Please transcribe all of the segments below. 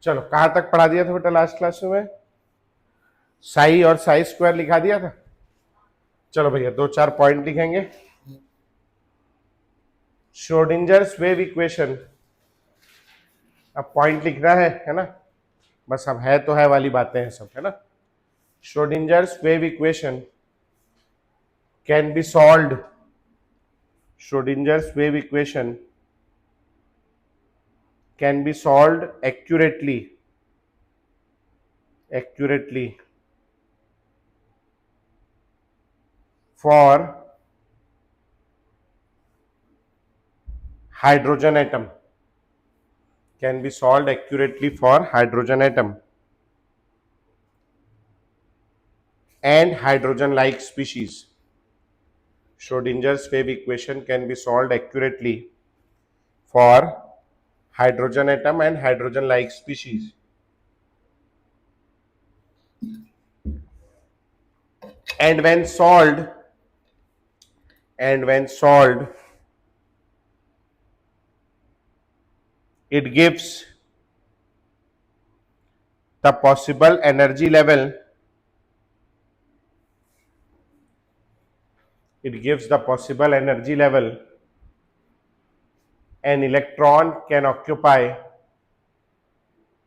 चलो कहां तक पढ़ा दिया था बेटा लास्ट क्लास में? साई और साई स्क्वायर लिखा दिया था। चलो भैया 2-4 पॉइंट लिखेंगे। श्रोडिंजर्स वेव इक्वेशन, अब पॉइंट लिखना है ना, बस अब है तो है वाली बातें हैं सब, है ना। Schrodinger's wave equation can be solved, Schrodinger's wave equation can be solved accurately for hydrogen atom, can be solved accurately for hydrogen atom and hydrogen like species. Schrodinger's wave equation can be solved accurately for hydrogen atom and hydrogen like species. And when solved, it gives the possible energy level, an electron can occupy,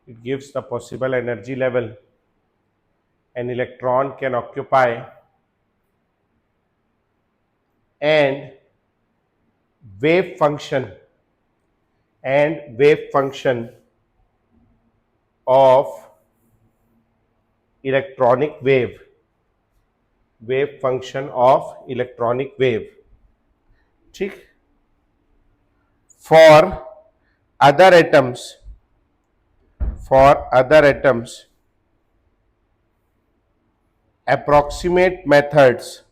it gives the possible energy level an electron can occupy and wave function of electronic wave, ठीक। for other atoms approximate methods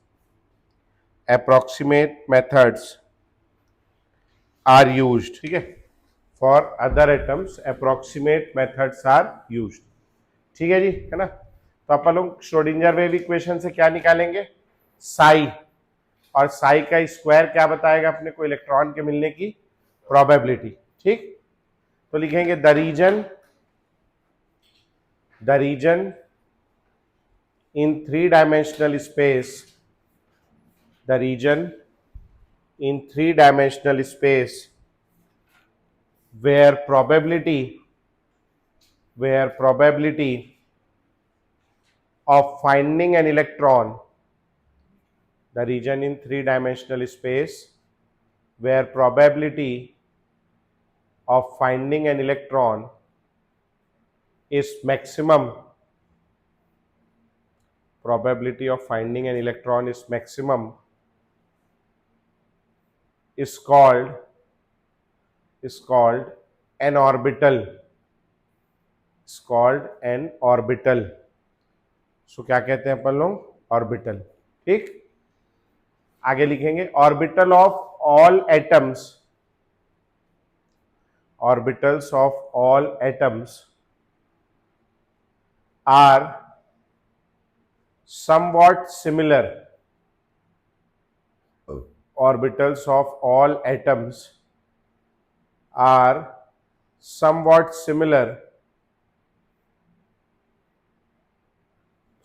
are used, ठीक है। for other atoms approximate methods are used, ठीक है जी, है ना। तो अपन लोग Schrodinger wave equation से क्या निकालेंगे? साई, और साई का स्क्वायर क्या बताएगा अपने को? इलेक्ट्रॉन के मिलने की प्रोबेबिलिटी, ठीक। तो लिखेंगे the region in 3-dimensional space, where probability of finding an electron, where probability of finding an electron is maximum, is called an orbital, so क्या कहते हैं अपन लोग? ऑर्बिटल, ठीक। आगे लिखेंगे orbital of all atoms, are somewhat similar, orbitals of all atoms are somewhat similar,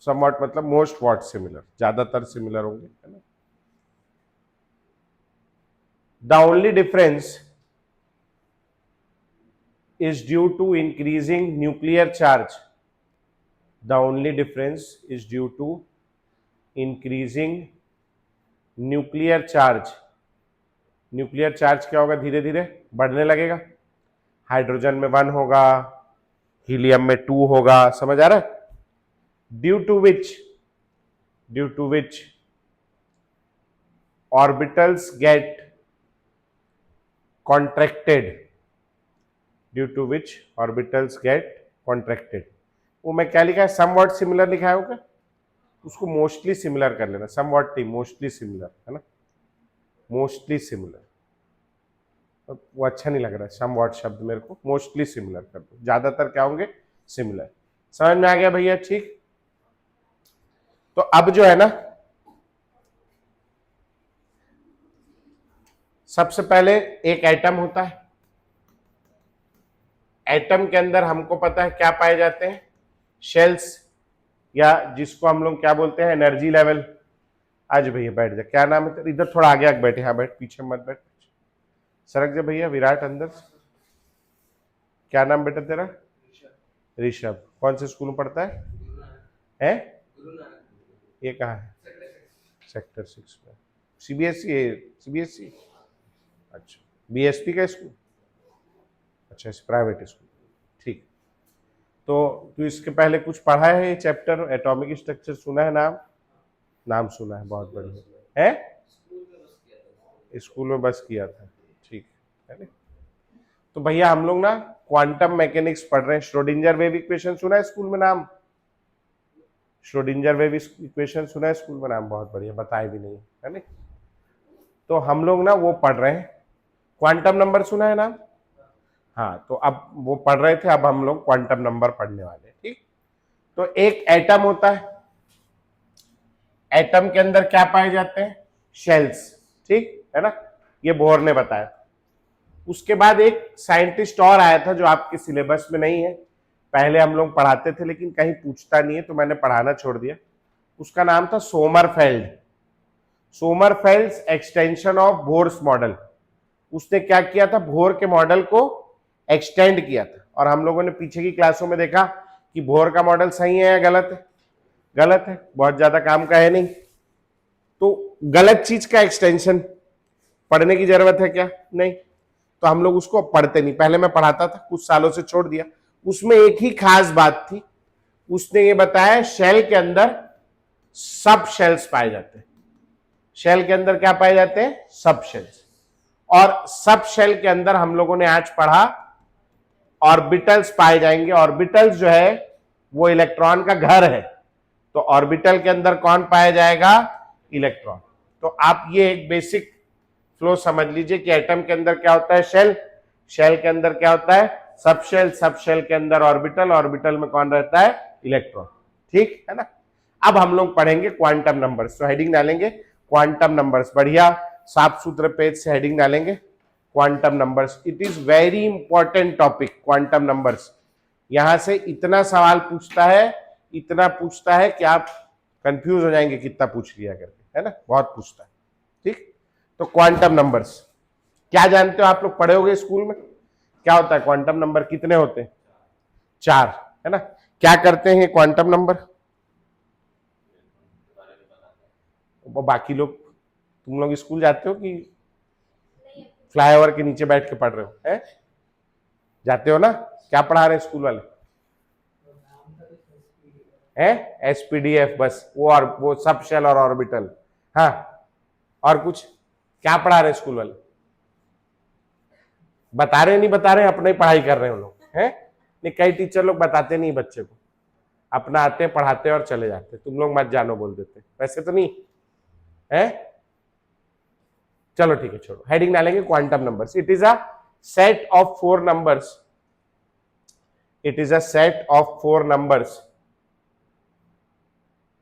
somewhat मतलब most what similar, ज्यादातर सिमिलर होंगे, है ना। The only difference is due to increasing nuclear charge, the only difference is due to increasing nuclear charge क्या होगा? धीरे धीरे बढ़ने लगेगा। हाइड्रोजन में 1 होगा, हीलियम में 2 होगा, समझ आ रहा है? Due to which orbitals get contracted, वो मैं क्या लिखा है? समवॉट सिमिलर लिखा है, क्या? उसको मोस्टली सिमिलर कर लेना, समवॉट नहीं, मोस्टली सिमिलर, है ना। मोस्टली सिमिलर वो अच्छा नहीं लग रहा है, समवॉट शब्द मेरे को, मोस्टली सिमिलर कर दो, ज्यादातर क्या होंगे? सिमिलर। समझ में आ गया भैया? ठीक। तो अब जो है ना, सबसे पहले एक एटम होता है, एटम के अंदर हमको पता है क्या पाए जाते हैं, शेल्स, या जिसको हम लोग क्या बोलते हैं, एनर्जी लेवल। आज भैया बैठ जा, क्या नाम है तेरा, इधर थोड़ा आगे आगे बैठे, हाँ बैठ, पीछे मत बैठ, सरक जा भैया। विराट अंदर, क्या नाम बेटा तेरा? ऋषभ। कौन से स्कूल में पढ़ता है? ये कहाँ है? सेक्टर 6 में। सीबीएसई? सीबीएसई, अच्छा। बीएसपी का स्कूल, अच्छा, प्राइवेट स्कूल, ठीक। तो तू इसके पहले कुछ पढ़ा है ये चैप्टर, एटॉमिक स्ट्रक्चर सुना है नाम? नाम सुना है, बहुत बढ़िया है। स्कूल में बस किया था, ठीक है ना। तो भैया हम लोग ना क्वांटम मैकेनिक्स पढ़ रहे हैं। श्रोडिंगर वेव इक्वेशन सुना है स्कूल में नाम? श्रोडिंगर वेव इक्वेशन सुना है स्कूल में नाम? बहुत बढ़िया, बताए भी नहीं है ना। तो हम लोग ना वो पढ़ रहे हैं। क्वांटम नंबर सुना है नाम? हाँ, तो अब वो पढ़ रहे थे, अब हम लोग क्वांटम नंबर पढ़ने वाले हैं, ठीक। तो एक एटम होता है, एटम के अंदर क्या पाए जाते हैं? शेल्स, ठीक है ना, ये बोर ने बताया। उसके बाद एक साइंटिस्ट और आया था जो आपके सिलेबस में नहीं है, पहले हम लोग पढ़ाते थे लेकिन कहीं पूछता नहीं है तो मैंने पढ़ाना छोड़ दिया। उसका नाम था Sommerfeld. Sommerfeld's extension of Bohr's model. उसने क्या किया था, बोर के मॉडल को एक्सटेंड किया था। और हम लोगों ने पीछे की क्लासों में देखा कि बोर का मॉडल सही है या गलत है? गलत है, बहुत ज्यादा काम का है नहीं। तो गलत चीज का एक्सटेंशन पढ़ने की जरूरत है क्या? नहीं। तो हम लोग उसको पढ़ते नहीं, पहले मैं पढ़ाता था, कुछ सालों से छोड़ दिया। उसमें एक ही खास बात थी, उसने ये बताया शेल के अंदर सब शेल्स पाए जाते हैं। शेल के अंदर क्या पाए जाते हैं? सब शेल्स। और सब शेल के अंदर हम लोगों ने आज पढ़ा ऑर्बिटल्स पाए जाएंगे। ऑर्बिटल्स जो है वो इलेक्ट्रॉन का घर है। तो ऑर्बिटल के अंदर कौन पाया जाएगा? इलेक्ट्रॉन। तो आप ये एक बेसिक फ्लो समझ लीजिए कि एटम के अंदर क्या होता है? शेल। शेल के अंदर क्या होता है? सब शेल। सब शेल के अंदर ऑर्बिटल। ऑर्बिटल में कौन रहता है? इलेक्ट्रॉन, ठीक है ना। अब हम लोग पढ़ेंगे क्वांटम नंबर्स। तो हेडिंग डालेंगे क्वांटम नंबर्स, बढ़िया साफ सुथरे पेज से हेडिंग डालेंगे quantum numbers. It is very important topic quantum numbers. यहां से इतना सवाल पूछता है, इतना पूछता है कि आप कंफ्यूज हो जाएंगे कितना पूछ लिया करके, है ना, बहुत पूछता है, ठीक। तो क्वांटम नंबर्स क्या जानते हो आप लोग, पढ़े होगे स्कूल में, क्या होता है क्वांटम नंबर? कितने होते हैं? 4, है ना। क्या करते हैं क्वांटम नंबर? वो बाकी लोग, तुम लोग स्कूल जाते हो कि फ्लाईओवर के नीचे बैठ के पढ़ रहे हो? है, जाते हो ना? क्या पढ़ा रहे हैं स्कूल वाले? है एसपीडीएफ, बस वो, और वो सब शेल और ऑर्बिटल। हाँ, और कुछ क्या पढ़ा रहे स्कूल वाले? बता रहे नहीं बता रहे, अपने ही पढ़ाई कर रहे हैं लोग, हैं? नहीं, कई टीचर लोग बताते नहीं बच्चे को, अपना आते पढ़ाते और चले जाते। तुम लोग मत जानो बोल देते, वैसे तो नहीं है। चलो ठीक है, छोड़ो, हेडिंग डालेंगे quantum numbers. It is a set of 4 numbers. It is a set of 4 numbers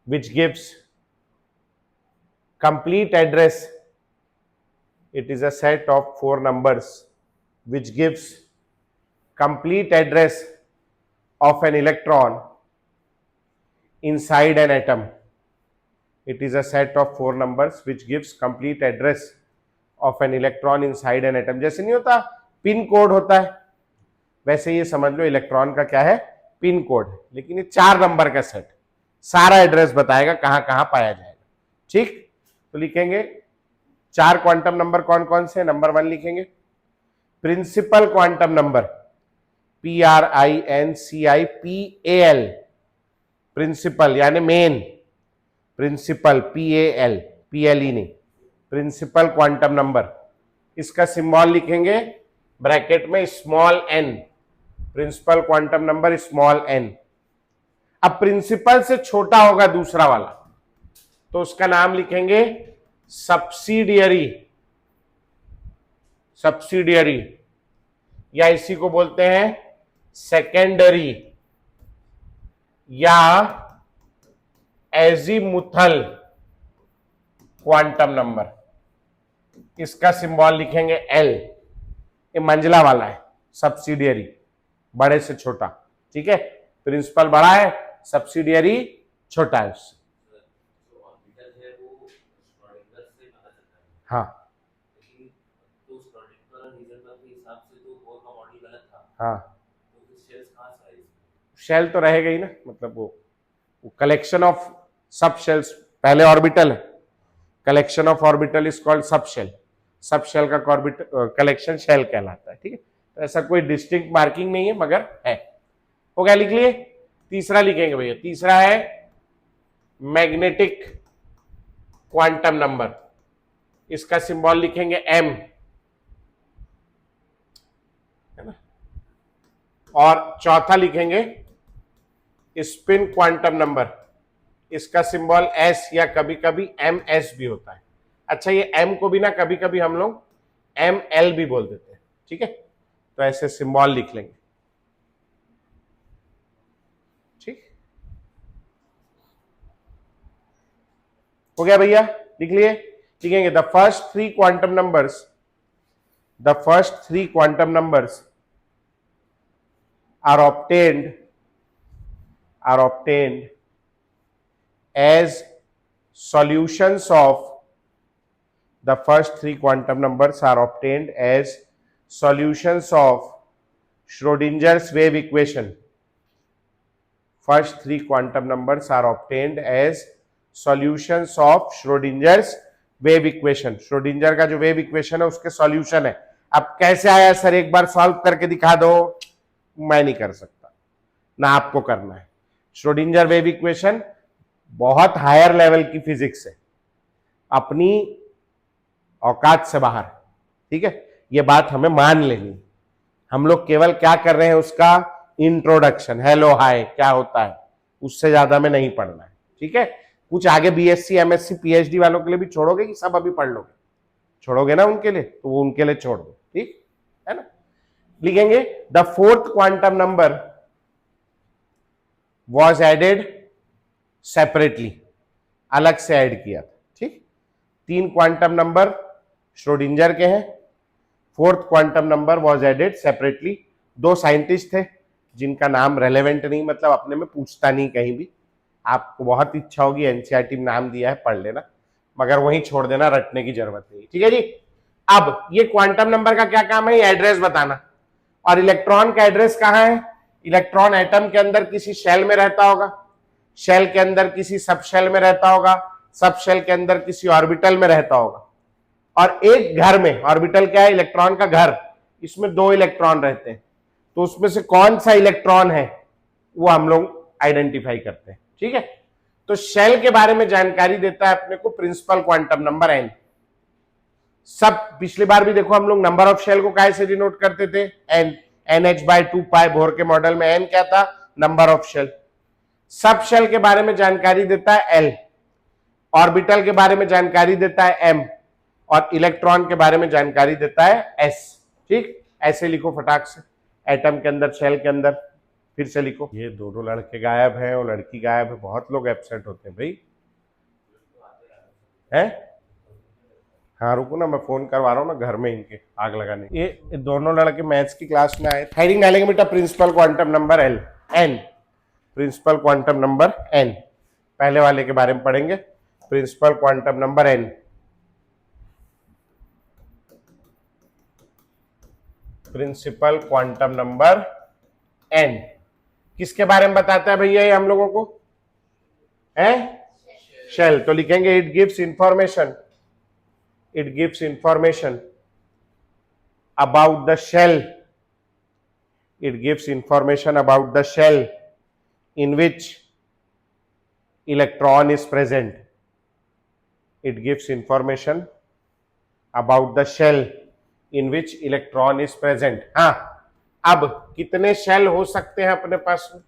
which gives complete address. It is a set of 4 numbers which gives complete address of an electron inside an atom. It is a set of 4 numbers which gives complete address of an electron inside an atom. जैसे नहीं होता pin code होता है, वैसे ये समझ low electron का क्या है? Pin code. लेकिन ये 4 नंबर का सेट सारा एड्रेस बताएगा कहां कहां पाया जाएगा, ठीक। तो लिखेंगे 4 क्वांटम नंबर कौन कौन से? नंबर 1 लिखेंगे principal quantum number, PRINCIPAL, principal यानी मेन, प्रिंसिपल PAL, PLE नहीं, प्रिंसिपल क्वांटम नंबर। इसका सिंबल लिखेंगे ब्रैकेट में small n, principal quantum number small n। अब प्रिंसिपल से छोटा होगा दूसरा वाला, तो उसका नाम लिखेंगे सब्सिडियरी। सब्सिडियरी, या इसी को बोलते हैं सेकेंडरी या एजीमुथल क्वांटम नंबर। इसका सिंबल लिखेंगे L, ये मंजिला वाला है सब्सिडियरी, बड़े से छोटा, ठीक है। प्रिंसिपल बड़ा है, सब्सिडियरी छोटा है उससे। हाँ हाँ, शेल तो रहेगा ही ना, मतलब वो कलेक्शन ऑफ सब शेल्स, पहले ऑर्बिटल है, collection of orbital is called subshell, subshell का कलेक्शन शेल कहलाता है, ठीक है। तो ऐसा कोई डिस्टिंक्ट मार्किंग नहीं है, मगर है। हो गया, लिख लिए। तीसरा लिखेंगे भैया, तीसरा है मैग्नेटिक क्वांटम नंबर, इसका सिंबल लिखेंगे एम, है ना। और चौथा लिखेंगे स्पिन क्वांटम नंबर, इसका सिंबल एस या कभी कभी एम एस भी होता है। अच्छा, ये एम को भी ना कभी कभी हम लोग एम एल भी बोल देते हैं, ठीक है। तो ऐसे सिंबल लिख लेंगे, ठीक हो गया भैया, लिख लिए। लिखेंगे the first three quantum numbers, the first three quantum numbers are obtained as solutions of, the first three quantum numbers are obtained as solutions of Schrodinger's wave equation. First three quantum numbers are obtained as solutions of Schrodinger's wave equation. Schrodinger का जो wave equation है उसके solution है। अब कैसे आया sir, एक बार solve करके दिखा दो। मैं नहीं कर सकता, ना आपको करना है। श्रोडिंजर वेव इक्वेशन बहुत हायर लेवल की फिजिक्स है, अपनी औकात से बाहर, ठीक है। ये बात हमें मान लेनी। हम लोग केवल क्या कर रहे हैं, उसका इंट्रोडक्शन, हेलो हाय क्या होता है, उससे ज्यादा में नहीं पढ़ना है, ठीक है। कुछ आगे बीएससी एमएससी पीएचडी वालों के लिए भी छोड़ोगे कि सब अभी पढ़ लोगे? छोड़ोगे ना उनके लिए, तो वो उनके लिए छोड़ दो, ठीक है ना। लिखेंगे the fourth quantum number was added separately, अलग से ऐड किया था, ठीक। तीन क्वांटम नंबर श्रोडिंजर के हैं, fourth quantum number was added separately. दो साइंटिस्ट थे जिनका नाम रेलेवेंट नहीं, मतलब अपने में पूछता नहीं कहीं भी। आपको बहुत इच्छा होगी, एनसीईआरटी में नाम दिया है, पढ़ लेना, मगर वहीं छोड़ देना, रटने की जरूरत नहीं, ठीक है जी। अब ये क्वांटम नंबर का क्या काम है, एड्रेस बताना। और इलेक्ट्रॉन का एड्रेस कहां है? इलेक्ट्रॉन एटम के अंदर किसी शेल में रहता होगा, शेल के अंदर किसी सब शेल में रहता होगा, सब शेल के अंदर किसी ऑर्बिटल में रहता होगा, और एक घर में, ऑर्बिटल क्या है, इलेक्ट्रॉन का घर, इसमें दो इलेक्ट्रॉन रहते हैं। तो उसमें से कौन सा इलेक्ट्रॉन है वो हम लोग आइडेंटिफाई करते हैं, ठीक है। तो शेल के बारे में जानकारी देता है अपने को प्रिंसिपल क्वांटम नंबर एन। सब पिछली बार भी देखो हम लोग नंबर ऑफ शेल को काहे से डिनोट करते थे, एन, NH/2 बोर के मॉडल में एन क्या था, number of shell. Subshell के बारे में जानकारी देता है एल, ऑर्बिटल के बारे में जानकारी देता है एम, और इलेक्ट्रॉन के बारे में जानकारी देता है एस, ठीक। ऐसे लिखो फटाक से, एटम के अंदर, शेल के अंदर। फिर से लिखो, ये दोनों लड़के गायब हैं और लड़की गायब है, बहुत लोग एब्सेंट होते हैं भाई, हैं? हाँ रुको ना, मैं फोन करवा रहा हूँ ना घर में इनके, आग लगाने। ये दोनों लड़के मैथ्स की क्लास में आए, हेडिंग डालेंगे बेटा principal quantum number l, n, principal quantum number n. पहले वाले के बारे में पढ़ेंगे, principal quantum number n. Principal quantum number n किसके बारे में बताता है भैया ये हम लोगों को, है शेल। तो लिखेंगे it gives information, it gives information about the shell, it gives information about the shell in which electron is present, it gives information about the shell in which electron is present। हाँ, अब कितने shell हो सकते हैं अपने पास में,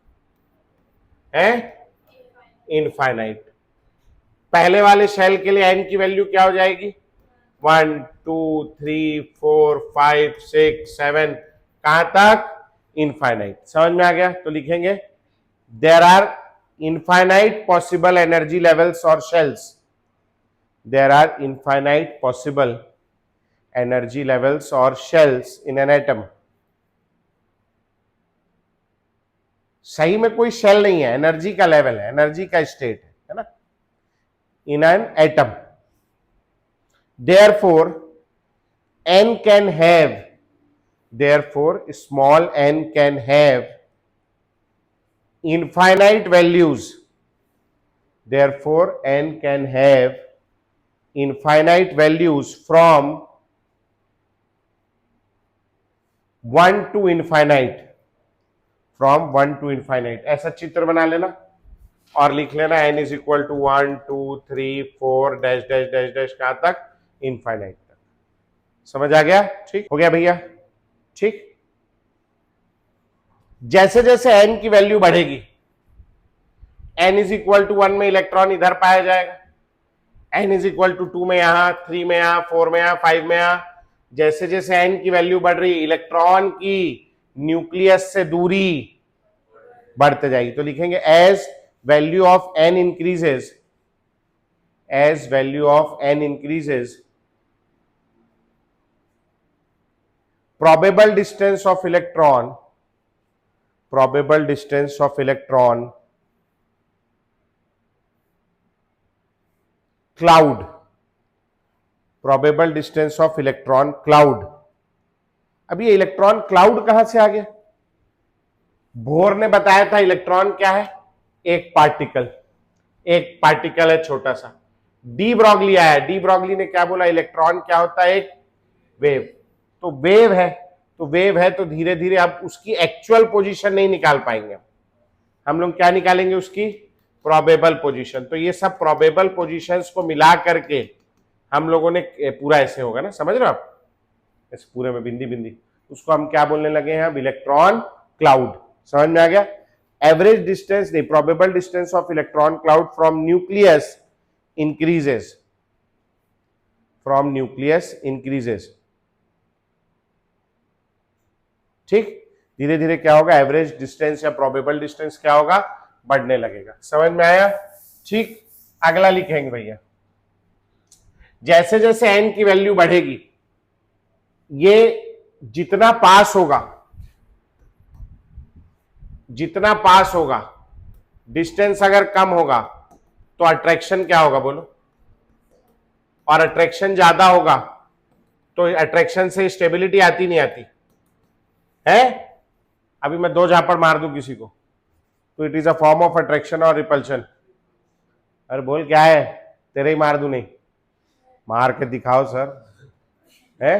हैं? Infinite. पहले वाले शेल के लिए n की वैल्यू क्या हो जाएगी, 1 2 3 4 5 6 7, कहां तक, इनफाइनाइट। समझ में आ गया? तो लिखेंगे there are infinite possible energy levels और shells, there are infinite possible energy levels और शेल्स इन एन एटम। सही में कोई शेल नहीं है, एनर्जी का लेवल है, एनर्जी का स्टेट है ना, इन an atom. Therefore n can have, therefore small n can have infinite values, therefore n can have infinite values from 1 to infinite, from 1 to infinite। ऐसा चित्र बना लेना और लिख लेना n is equal to 1 2 3 4 dash dash dash dash कहां तक, infinite तक। समझ आ गया? ठीक हो गया भैया? ठीक। जैसे जैसे n की वैल्यू बढ़ेगी, n इज इक्वल टू 1 में इलेक्ट्रॉन इधर पाया जाएगा, n इज इक्वल टू 2 में यहां, 3 में यहां, 4 में यहां, 5 में यहां। जैसे जैसे n की वैल्यू बढ़ रही, इलेक्ट्रॉन की न्यूक्लियस से दूरी बढ़ते जाएगी। तो लिखेंगे as value of n increases, as value of n increases probable distance of electron, probable distance of electron cloud, probable distance of electron cloud। अब ये इलेक्ट्रॉन क्लाउड कहां से आ गया? बोर ने बताया था इलेक्ट्रॉन क्या है, एक पार्टिकल, एक पार्टिकल है छोटा सा। डी ब्रॉगली आया, डी ब्रॉगली ने क्या बोला, इलेक्ट्रॉन क्या होता है, एक वेव। तो वेव है, तो वेव है, तो धीरे धीरे आप उसकी एक्चुअल पोजीशन नहीं निकाल पाएंगे, हम लोग क्या निकालेंगे, उसकी प्रोबेबल पोजीशन। तो ये सब प्रोबेबल पोजीशंस को मिला करके हम लोगों ने पूरा ऐसे होगा ना, समझ रहे हो आप, इस पूरे में बिंदी बिंदी, उसको हम क्या बोलने लगे हैं, इलेक्ट्रॉन क्लाउड। समझ में आ गया? एवरेज डिस्टेंस नहीं, probable distance of electron cloud from nucleus increases, from nucleus increases. ठीक, धीरे धीरे क्या होगा, एवरेज डिस्टेंस या प्रोबेबल डिस्टेंस क्या होगा, बढ़ने लगेगा। समझ में आया? ठीक। अगला लिखेंगे भैया, जैसे जैसे n की वैल्यू बढ़ेगी, ये जितना पास होगा, जितना पास होगा, डिस्टेंस अगर कम होगा तो अट्रैक्शन क्या होगा बोलो, और अट्रैक्शन ज्यादा होगा तो अट्रैक्शन से स्टेबिलिटी आती नहीं आती है? अभी मैं 2 झापड़ मार दूं किसी को तो it is a form of attraction और रिपल्शन। अरे बोल क्या है, तेरे ही मार दूं, नहीं मार के दिखाओ सर, है?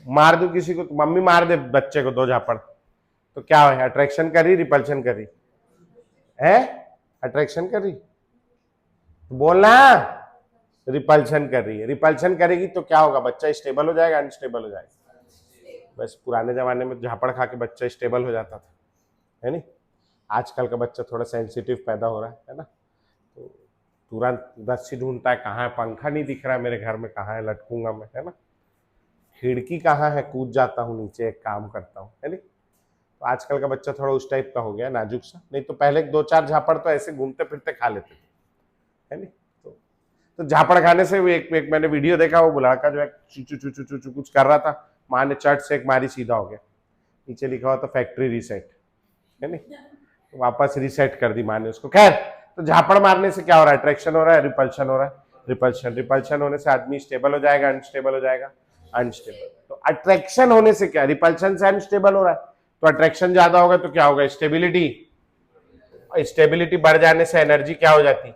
मार दूं किसी को, तो मम्मी मार दे बच्चे को 2 झापड़, तो क्या है, अट्रैक्शन कर रही, रिपल्शन कर रही है? अट्रैक्शन कर रही, तो बोलना रिपल्शन कर रही है। रिपल्शन करेगी तो क्या होगा, बच्चा स्टेबल हो जाएगा, अनस्टेबल हो जाएगा। बस पुराने जमाने में झापड़ खा के बच्चा स्टेबल हो जाता था, है नहीं? आजकल का बच्चा थोड़ा सेंसिटिव पैदा हो रहा है ना, तो तुरंत रस्सी ढूंढता है, कहाँ है, पंखा नहीं दिख रहा है मेरे घर में, कहाँ है, लटकूंगा मैं, है ना, खिड़की कहाँ है, कूद जाता हूँ नीचे, एक काम करता हूँ, है नहीं? तो आजकल का बच्चा थोड़ा उस टाइप का हो गया, नाजुक सा। नहीं तो पहले 2-4 झापड़ तो ऐसे घूमते फिरते खा लेते थे, है नहीं? तो झापड़ खाने से एक मैंने वीडियो देखा, वो लड़का जो है चू चू चू चू कुछ कर रहा था, माँ ने चट से एक मारी, सीधा हो गया, नीचे लिखा हुआ था फैक्ट्री रीसेट, है नहीं? तो वापस रीसेट कर दी माँ ने उसको। खैर, तो झापड़ मारने से क्या हो रहा है, अट्रैक्शन हो रहा है, रिपल्शन हो रहा है, रिपल्शन, रिपल्शन होने से आदमी स्टेबल हो जाएगा, अनस्टेबल हो जाएगा, अनस्टेबल। तो अट्रैक्शन होने से क्या, रिपल्शन से अनस्टेबल हो रहा है, तो अट्रैक्शन ज्यादा होगा तो क्या होगा, स्टेबिलिटी, स्टेबिलिटी बढ़ जाने से एनर्जी क्या हो जाती,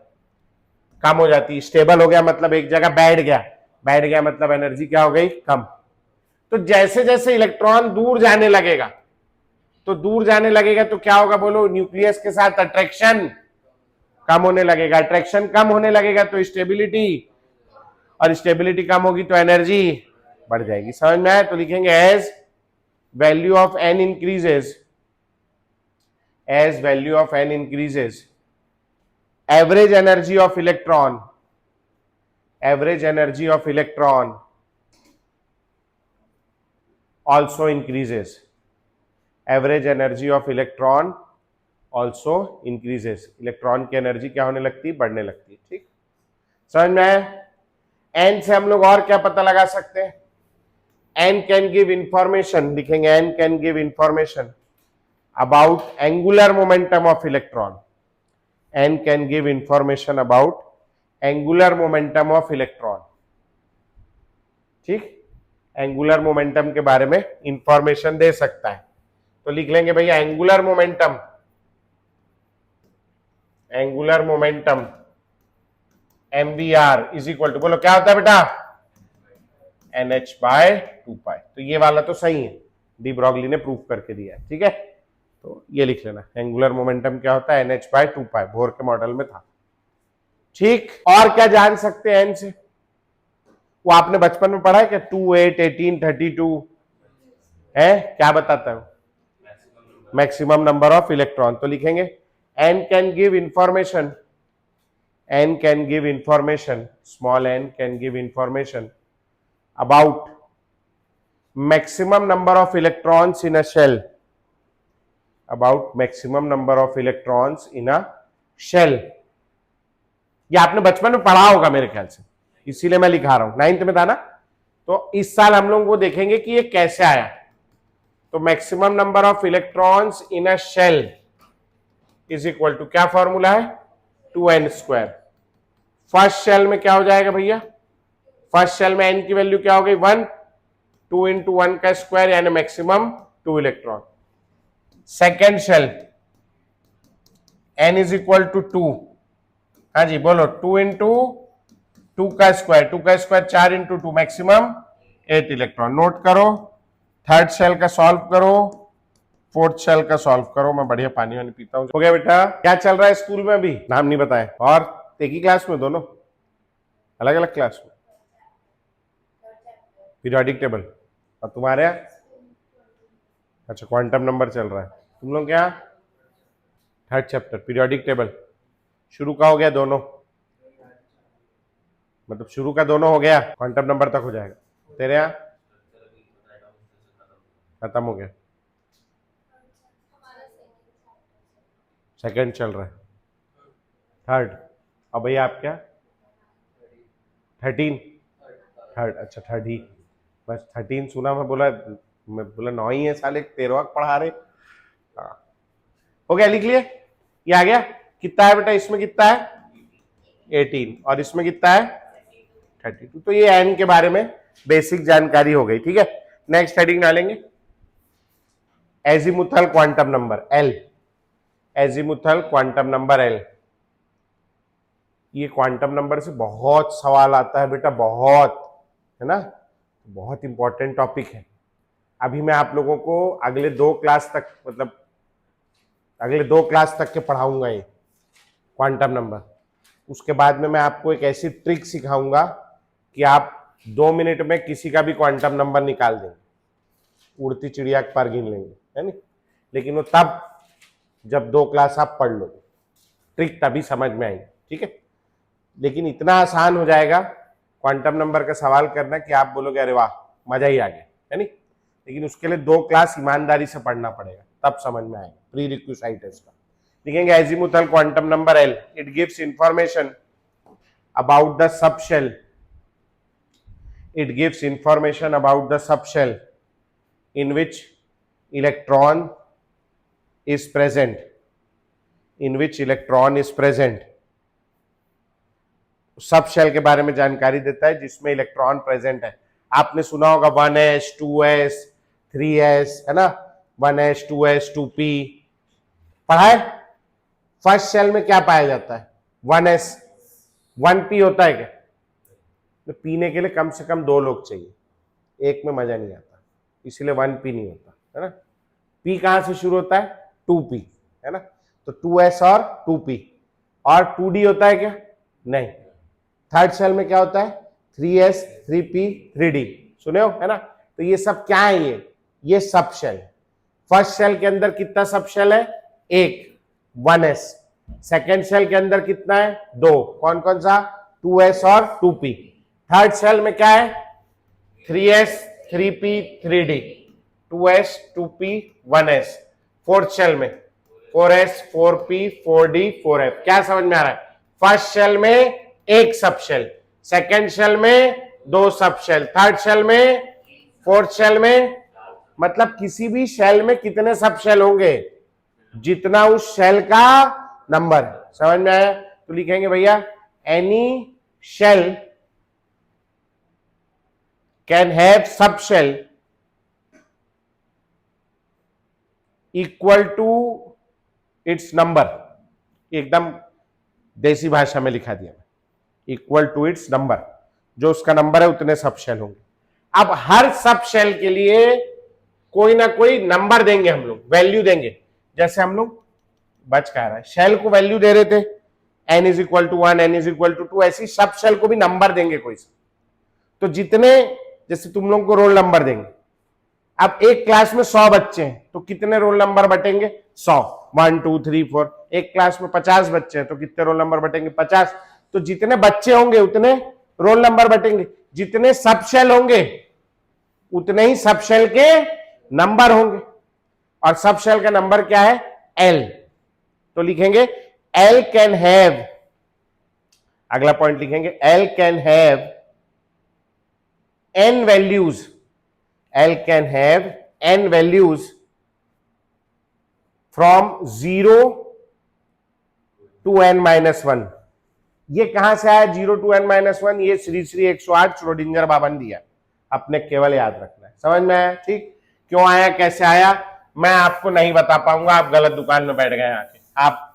कम हो जाती। स्टेबल हो गया मतलब एक जगह बैठ गया, बैठ गया मतलब एनर्जी क्या हो गई, कम। तो जैसे जैसे इलेक्ट्रॉन दूर जाने लगेगा, तो दूर जाने लगेगा तो क्या होगा बोलो, न्यूक्लियस के साथ अट्रैक्शन कम होने लगेगा, अट्रैक्शन कम होने लगेगा तो स्टेबिलिटी, और स्टेबिलिटी कम होगी तो एनर्जी बढ़ जाएगी। समझ में आया? तो लिखेंगे as value of n increases, as value of n increases average energy of electron, average energy of electron also increases, average energy of electron also increases। Electron की एनर्जी क्या होने लगती है, बढ़ने लगती है। ठीक, समझ में आया? n से हम लोग और क्या पता लगा सकते हैं, n can give information, लिखेंगे n can give information, about angular momentum of electron. N can give information about angular momentum of electron. ठीक, एंगुलर मोमेंटम के बारे में इंफॉर्मेशन दे सकता है। तो लिख लेंगे भैया angular momentum, angular momentum mvr is equal to, बोलो क्या होता है बेटा, nh/2π। तो ये वाला तो सही है, डी ब्रॉगली ने प्रूव करके दिया है, ठीक है। तो ये लिख लेना, एंगुलर मोमेंटम क्या होता है, nh/2π, बोर के मॉडल में था। ठीक, और क्या जान सकते हैं एन से, वो आपने बचपन में पढ़ा है क्या, 2, 8, 18, 32 है, क्या बताता है, मैक्सिमम नंबर ऑफ इलेक्ट्रॉन। तो लिखेंगे n can give information, n can give information, small n can give information about maximum number of electrons in a shell, about maximum number of electrons in a shell। ये आपने बचपन में पढ़ा होगा मेरे ख्याल से, इसीलिए मैं लिखा रहा हूं, 9th में था ना। तो इस साल हम लोग वो देखेंगे कि ये कैसे आया। तो maximum number of electrons in a shell is equal to, क्या फॉर्मूला है, 2n²। फर्स्ट शेल में क्या हो जाएगा भैया, फर्स्ट शेल में n की वैल्यू क्या हो गई, 1, 2 इंटू 1 का स्क्वायर यानी maximum 2 electron. Second shell n is equal to 2, हाँ जी बोलो, 2 इंटू 2 का स्क्वायर, 2 का square 4 into 2, maximum 8 electron. Note करो, थर्ड शेल का सॉल्व करो, फोर्थ शेल का सॉल्व करो। मैं बढ़िया पानी वानी पीता हूँ। हो गया बेटा, क्या चल रहा है स्कूल में अभी, नाम नहीं बताए, और एक ही क्लास में, दोनों अलग अलग क्लास में, पीरियोडिक टेबल। और तुम्हारे यहाँ, अच्छा क्वांटम नंबर चल रहा है, तुम लोग क्या, थर्ड चैप्टर पीरियोडिक टेबल। शुरू का हो गया दोनों, मतलब शुरू का दोनों हो गया, क्वांटम नंबर तक हो जाएगा। तेरे यहाँ खत्म हो गया, सेकंड चल रहा है, थर्ड। अब भैया आप क्या, 13, थर्ड, अच्छा थर्ड ही, बस 13 सुना, मैं बोला 9 ही है साले, 13वां पढ़ा रहे। हाँ हो गया, लिख लिए, ये आ गया। कितना है बेटा, इसमें कितना है 18, और इसमें कितना है 32। तो ये एन के बारे में बेसिक जानकारी हो गई, ठीक है। नेक्स्ट हेडिंग डालेंगे, azimuthal quantum number L, azimuthal quantum number L. ये क्वांटम नंबर से बहुत सवाल आता है बेटा, बहुत, है ना, बहुत इंपॉर्टेंट टॉपिक है। अभी मैं आप लोगों को अगले 2 क्लास तक, मतलब अगले 2 क्लास तक के पढ़ाऊंगा ये क्वांटम नंबर। उसके बाद में मैं आपको एक ऐसी ट्रिक सिखाऊंगा कि आप 2 मिनट में किसी का भी क्वांटम नंबर निकाल देंगे, उड़ती चिड़िया के पर गिन लेंगे, है नहीं। लेकिन वो तब जब 2 क्लास आप पढ़ लो, ट्रिक तभी समझ में आएगी, ठीक है। लेकिन इतना आसान हो जाएगा क्वांटम नंबर का सवाल करना कि आप बोलोगे अरे वाह मजा ही आ गया, है नहीं। लेकिन उसके लिए 2 क्लास ईमानदारी से पढ़ना पड़ेगा, तब समझ में आएगा, प्री रिक्विजिट है इसका। लिखेंगे azimuthal quantum number l, it gives information about the subshell, it gives information about the subshell in which electron is present, in which electron is present। Subshell के बारे में जानकारी देता है जिसमें इलेक्ट्रॉन प्रेजेंट है। आपने सुना होगा 1s 2s 3s, है ना, 1s 2s 2p पढ़ा है। फर्स्ट शेल में क्या पाया जाता है, 1s 1p होता है क्या, तो पीने के लिए कम से कम 2 लोग चाहिए, एक में मजा नहीं आता, इसीलिए 1p नहीं होता, है ना। p कहां से शुरू होता है, 2p, है ना। तो 2s और 2p, और 2d होता है क्या, नहीं। थर्ड शेल में क्या होता है, 3s 3p 3d, सुने हो, है ना। तो ये सब क्या है, ये सब शेल। फर्स्ट शेल के अंदर कितना सब शेल है, एक, 1s। सेकेंड शेल के अंदर कितना है, 2, कौन कौन सा, 2s और 2p। थर्ड शेल में क्या है, 3s 3p 3d, 2s 2p 1s। Fourth shell में 4s 4p 4d 4f। क्या समझ में आ रहा है, फर्स्ट शेल में एक सब शेल, सेकेंड शेल में 2 सब शेल, थर्ड शेल में, फोर्थ शेल में, मतलब किसी भी शेल में कितने सब शेल होंगे, जितना उस शेल का नंबर है। समझ में आया? तो लिखेंगे भैया any shell can have subshell equal to its number. एकदम देसी भाषा में लिखा दिया, इक्वल टू इट्स नंबर, जो उसका नंबर है उतने सब शेल होंगे। अब हर सब शेल के लिए कोई ना कोई नंबर देंगे हम लोग, वैल्यू देंगे। जैसे हम लोग बच कह रहा है, शेल को वैल्यू दे रहे थे n is equal to 1, n is equal to 2, ऐसी सब शेल को भी नंबर देंगे कोई सा। तो जितने, जैसे तुम लोग को रोल नंबर देंगे, अब एक क्लास में 100 बच्चे हैं तो कितने रोल नंबर बटेंगे? 100, 1 2 3 4। एक क्लास में 50 बच्चे हैं तो कितने रोल नंबर बटेंगे? 50। तो जितने बच्चे होंगे उतने रोल नंबर बटेंगे, जितने सब शेल होंगे उतने ही सब शेल के नंबर होंगे। और सब शेल का नंबर क्या है? L। तो लिखेंगे L कैन हैव, अगला पॉइंट लिखेंगे L can have n values, L can have n values from 0 to n-1। ये कहां से आया 0 टू n-1? ये श्री श्री 108 श्रोडिंगर बाबन दिया, अपने केवल याद रखना है। समझ में आया? ठीक। क्यों आया, कैसे आया, मैं आपको नहीं बता पाऊंगा, आप गलत दुकान में बैठ गए आके। आप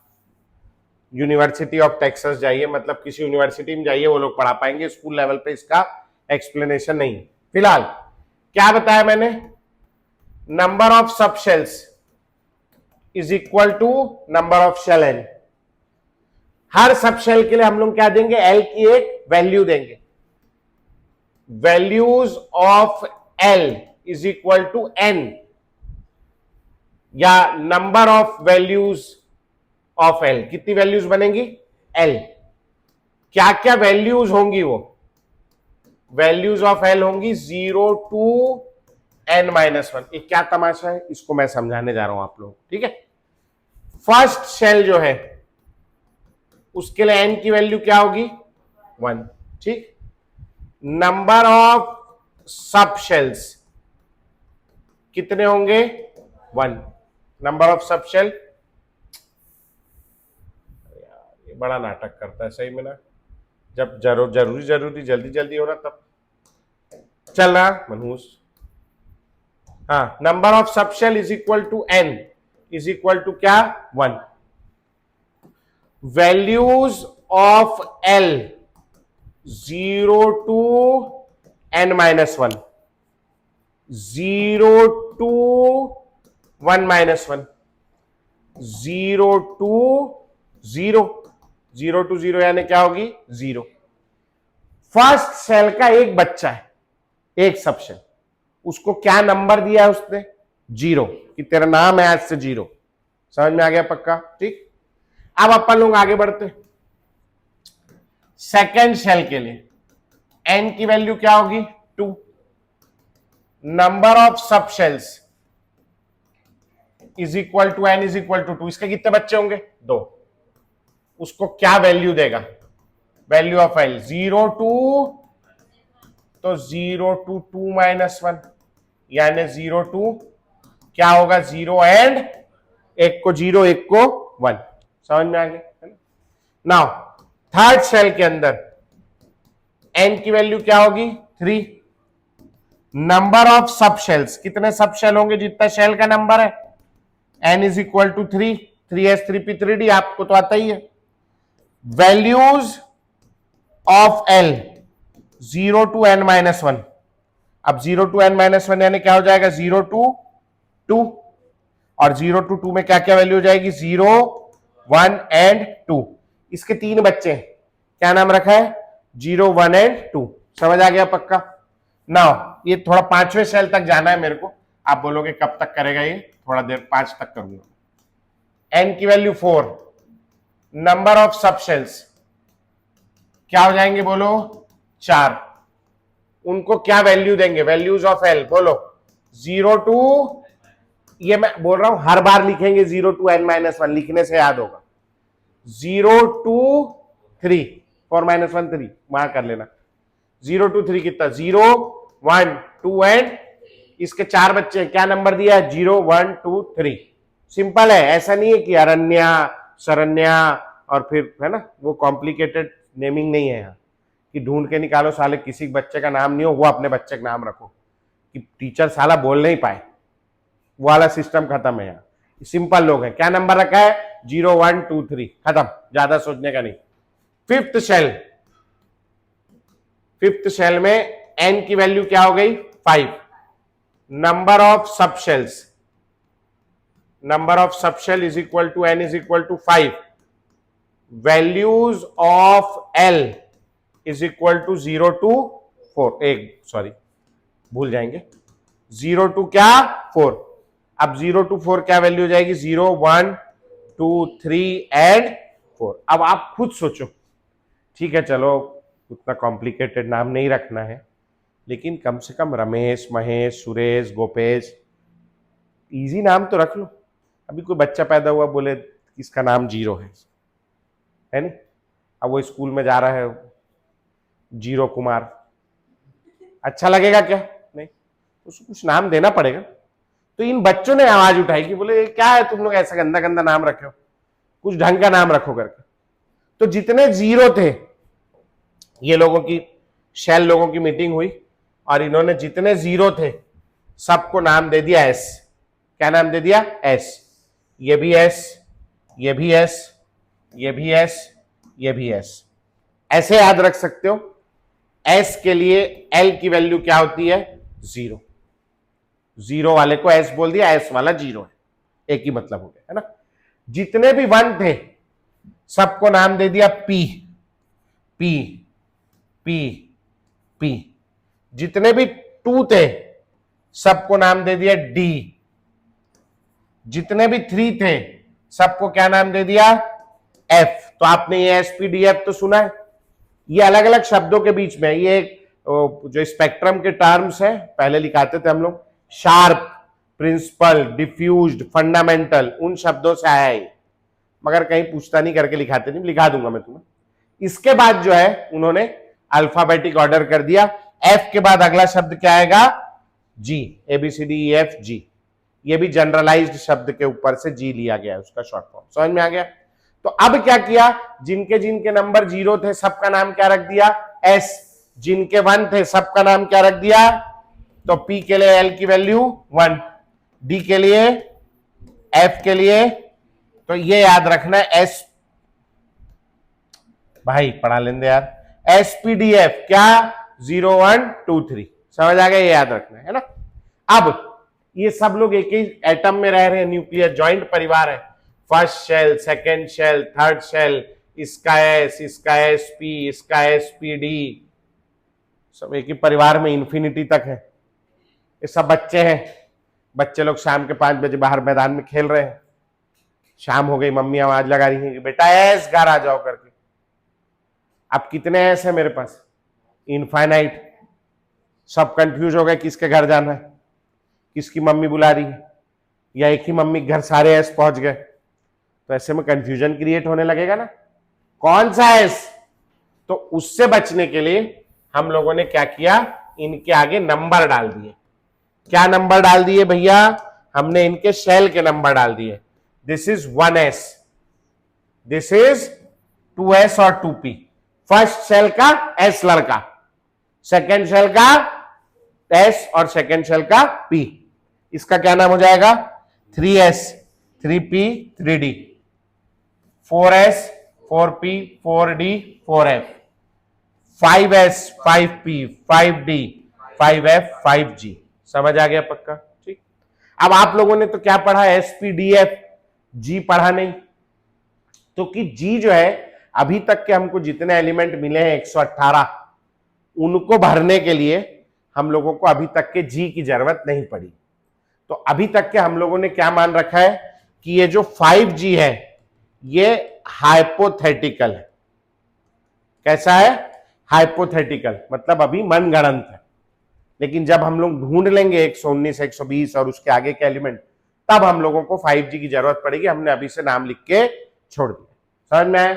यूनिवर्सिटी ऑफ टेक्सास जाइए, मतलब किसी यूनिवर्सिटी में जाइए, वो लोग पढ़ा पाएंगे, स्कूल लेवल पे इसका एक्सप्लेनेशन नहीं है। फिलहाल क्या बताया मैंने? Number of subshells is equal to number of shell n। हर सब शेल के लिए हम लोग क्या देंगे? L की एक वैल्यू देंगे। Values of L is equal to n, या number of values of L। कितनी वैल्यूज बनेंगी? L। क्या क्या वैल्यूज होंगी? वो वैल्यूज ऑफ L होंगी 0 टू n-1। ये क्या तमाशा है, इसको मैं समझाने जा रहा हूं आप लोग, ठीक है। फर्स्ट शेल जो है उसके लिए n की वैल्यू क्या होगी? 1, ठीक। नंबर ऑफ सब शेल्स कितने होंगे? 1। नंबर ऑफ सब शेल, ये बड़ा नाटक करता है सही में ना, जब जरूरी जल्दी जल्दी हो रहा तब चल रहा मनहूस। हाँ, number of subshell is equal to n is equal to क्या? 1। Values of L 0 to n-1, 0 to 1-1, 0 to 0, 0 to 0 यानी क्या होगी? 0। फर्स्ट सेल का एक बच्चा है, एक सब शेल, उसको क्या नंबर दिया है उसने? 0, कि तेरा नाम है आज से 0। समझ में आ गया? पक्का? ठीक। अब अपन लोग आगे बढ़ते। सेकेंड शेल के लिए n की वैल्यू क्या होगी? 2। Number of subshells is equal to n is equal to 2। इसके कितने बच्चे होंगे? 2। उसको क्या वैल्यू देगा? वैल्यू ऑफ L 0 टू, तो 0 टू 2-1, यानी 0 टू क्या होगा? 0 एंड, एक को 0 एक को 1। समझ में आ गया? नाउ थर्ड शेल के अंदर n की वैल्यू क्या होगी? 3। नंबर ऑफ सब शेल्स, कितने सब शेल होंगे? जितना शेल का नंबर है। n is equal to 3, 3s 3p 3d, आपको तो आता ही है। Values of L 0 to n-1। अब 0 टू n-1 यानी क्या हो जाएगा? 0 टू 2, और 0 टू 2 में क्या क्या वैल्यू हो जाएगी? 0 1 एंड 2। इसके 3 बच्चे हैं, क्या नाम रखा है? 0 1 एंड 2। समझ आ गया? पक्का? नाउ ये थोड़ा 5वें सेल तक जाना है मेरे को। आप बोलोगे कब तक करेगा ये? थोड़ा देर, 5 तक करूंगा। n की वैल्यू 4। नंबर ऑफ सब शेल्स क्या हो जाएंगे? बोलो 4। उनको क्या वैल्यू देंगे? वैल्यूज ऑफ L बोलो 0 टू, ये मैं बोल रहा हूं हर बार लिखेंगे 0 टू n-1, लिखने से याद होगा। 0 टू 3, 4-1 3, वहां कर लेना। 0 टू 3 कितना? 0 1 2 एंड इसके 4 बच्चे हैं, क्या नंबर दिया है? 0 1 2 3। सिंपल है, ऐसा नहीं है कि अरण्या, शरण्या और फिर है ना, वो कॉम्प्लिकेटेड नेमिंग नहीं है यहाँ कि ढूंढ के निकालो साले किसी बच्चे का नाम नहीं हो वो अपने बच्चे का नाम रखो कि टीचर साला बोल नहीं पाए, वो वाला सिस्टम खत्म है यहाँ। सिंपल लोग हैं। क्या नंबर रखा है? 0 1 2 3, खत्म, ज्यादा सोचने का नहीं। फिफ्थ शेल में एन की वैल्यू क्या हो गई? 5। Number of subshell is equal to n is equal to 5। Values of l is equal to 0 to 4, भूल जाएंगे, 0 to क्या? 4। अब 0 to 4 क्या वैल्यू हो जाएगी? 0 1 2 3 एंड 4। अब आप खुद सोचो, ठीक है चलो उतना कॉम्प्लिकेटेड नाम नहीं रखना है, लेकिन कम से कम रमेश, महेश, सुरेश, गोपेश, इजी नाम तो रख लो। अभी कोई बच्चा पैदा हुआ बोले इसका नाम 0 है नहीं, अब वो स्कूल में जा रहा है 0 कुमार, अच्छा लगेगा क्या? नहीं, उसको कुछ नाम देना पड़ेगा। तो इन बच्चों ने आवाज उठाई कि बोले क्या है तुम लोग ऐसा गंदा गंदा नाम रखे हो, कुछ ढंग का नाम रखो करके। तो जितने 0 थे, ये लोगों की शेल लोगों की मीटिंग हुई और इन्होंने जितने 0 थे सबको नाम दे दिया एस। क्या नाम दे दिया? एस। ये भी एस, ये भी एस, ये भी एस, ये भी एस। ऐसे याद रख सकते हो। एस के लिए एल की वैल्यू क्या होती है? 0। 0 वाले को एस बोल दिया, एस वाला 0 है, एक ही मतलब हो गया, है ना। जितने भी 1 थे सबको नाम दे दिया पी, पी, पी, पी। जितने भी 2 थे सबको नाम दे दिया डी। जितने भी 3 थे सबको क्या नाम दे दिया? एफ। तो आपने ये एसपीडीएफ तो सुना है, ये अलग अलग शब्दों के बीच में, ये जो स्पेक्ट्रम के टर्म्स है पहले लिखाते थे हम लोग, शार्प, प्रिंसिपल, डिफ्यूज्ड, फंडामेंटल, उन शब्दों से आया है, मगर कहीं पूछता नहीं करके लिखाते नहीं, लिखा दूंगा मैं तुम्हें। इसके बाद जो है उन्होंने अल्फाबेटिक ऑर्डर कर दिया। एफ के बाद अगला शब्द क्या आएगा? जी, ABCDEFG। ये भी जनरलाइज्ड शब्द के ऊपर से जी लिया गया है, उसका शॉर्ट फॉर्म। समझ में आ गया? तो अब क्या किया? जिनके जिनके नंबर 0 थे सबका नाम क्या रख दिया? एस। जिनके 1 थे सबका नाम क्या रख दिया? तो पी के लिए एल की वैल्यू 1, डी के लिए, एफ के लिए, तो ये याद रखना है एस, भाई पढ़ा लेंगे यार, एसपीडीएफ क्या? 0 1 2 3। समझ आ गया? ये याद रखना है ना। अब ये सब लोग एक ही एटम में रह रहे हैं, न्यूक्लियर जॉइंट परिवार है। First shell, second shell, third shell, इसका एस, इसका एसपी, इसका एसपीडी, सब एक ही परिवार में इंफिनिटी तक है। ये सब बच्चे हैं। बच्चे लोग शाम के 5 बजे बाहर मैदान में खेल रहे हैं, शाम हो गई, मम्मी आवाज लगा रही है कि बेटा एस घर आ जाओ करके। अब कितने एस है मेरे पास? इनफाइनाइट। सब कंफ्यूज हो गए किसके घर जाना है, किसकी मम्मी बुला रही है, या एक ही मम्मी के घर सारे एस पहुंच गए, तो ऐसे में कंफ्यूजन क्रिएट होने लगेगा ना, कौन सा एस। तो उससे बचने के लिए हम लोगों ने क्या किया? इनके आगे नंबर डाल दिए। क्या नंबर डाल दिए भैया? हमने इनके शेल के नंबर डाल दिए। This is 1s, this is 2s और 2p। फर्स्ट शेल का s लड़का, सेकेंड शेल का s और सेकेंड शेल का p। इसका क्या नाम हो जाएगा? 3s, 3p, 3d, 4s, 4p, 4d, 4f, 5s, 5p, 5d, 5f, 5g। समझ आ गया पक्का? ठीक। अब आप लोगों ने तो क्या पढ़ा? एसपीडीएफ, जी पढ़ा नहीं। तो कि जी जो है, अभी तक के हमको जितने एलिमेंट मिले हैं 118, उनको भरने के लिए हम लोगों को अभी तक के जी की जरूरत नहीं पड़ी। तो अभी तक के हम लोगों ने क्या मान रखा है कि ये जो 5G है ये हाइपोथेटिकल है। कैसा है? हाइपोथेटिकल, मतलब अभी मनगढ़ंत है। लेकिन जब हम लोग ढूंढ लेंगे 119, 120 और उसके आगे के एलिमेंट, तब हम लोगों को 5G की जरूरत पड़ेगी। हमने अभी से नाम लिख के छोड़ दिया। समझ में आया?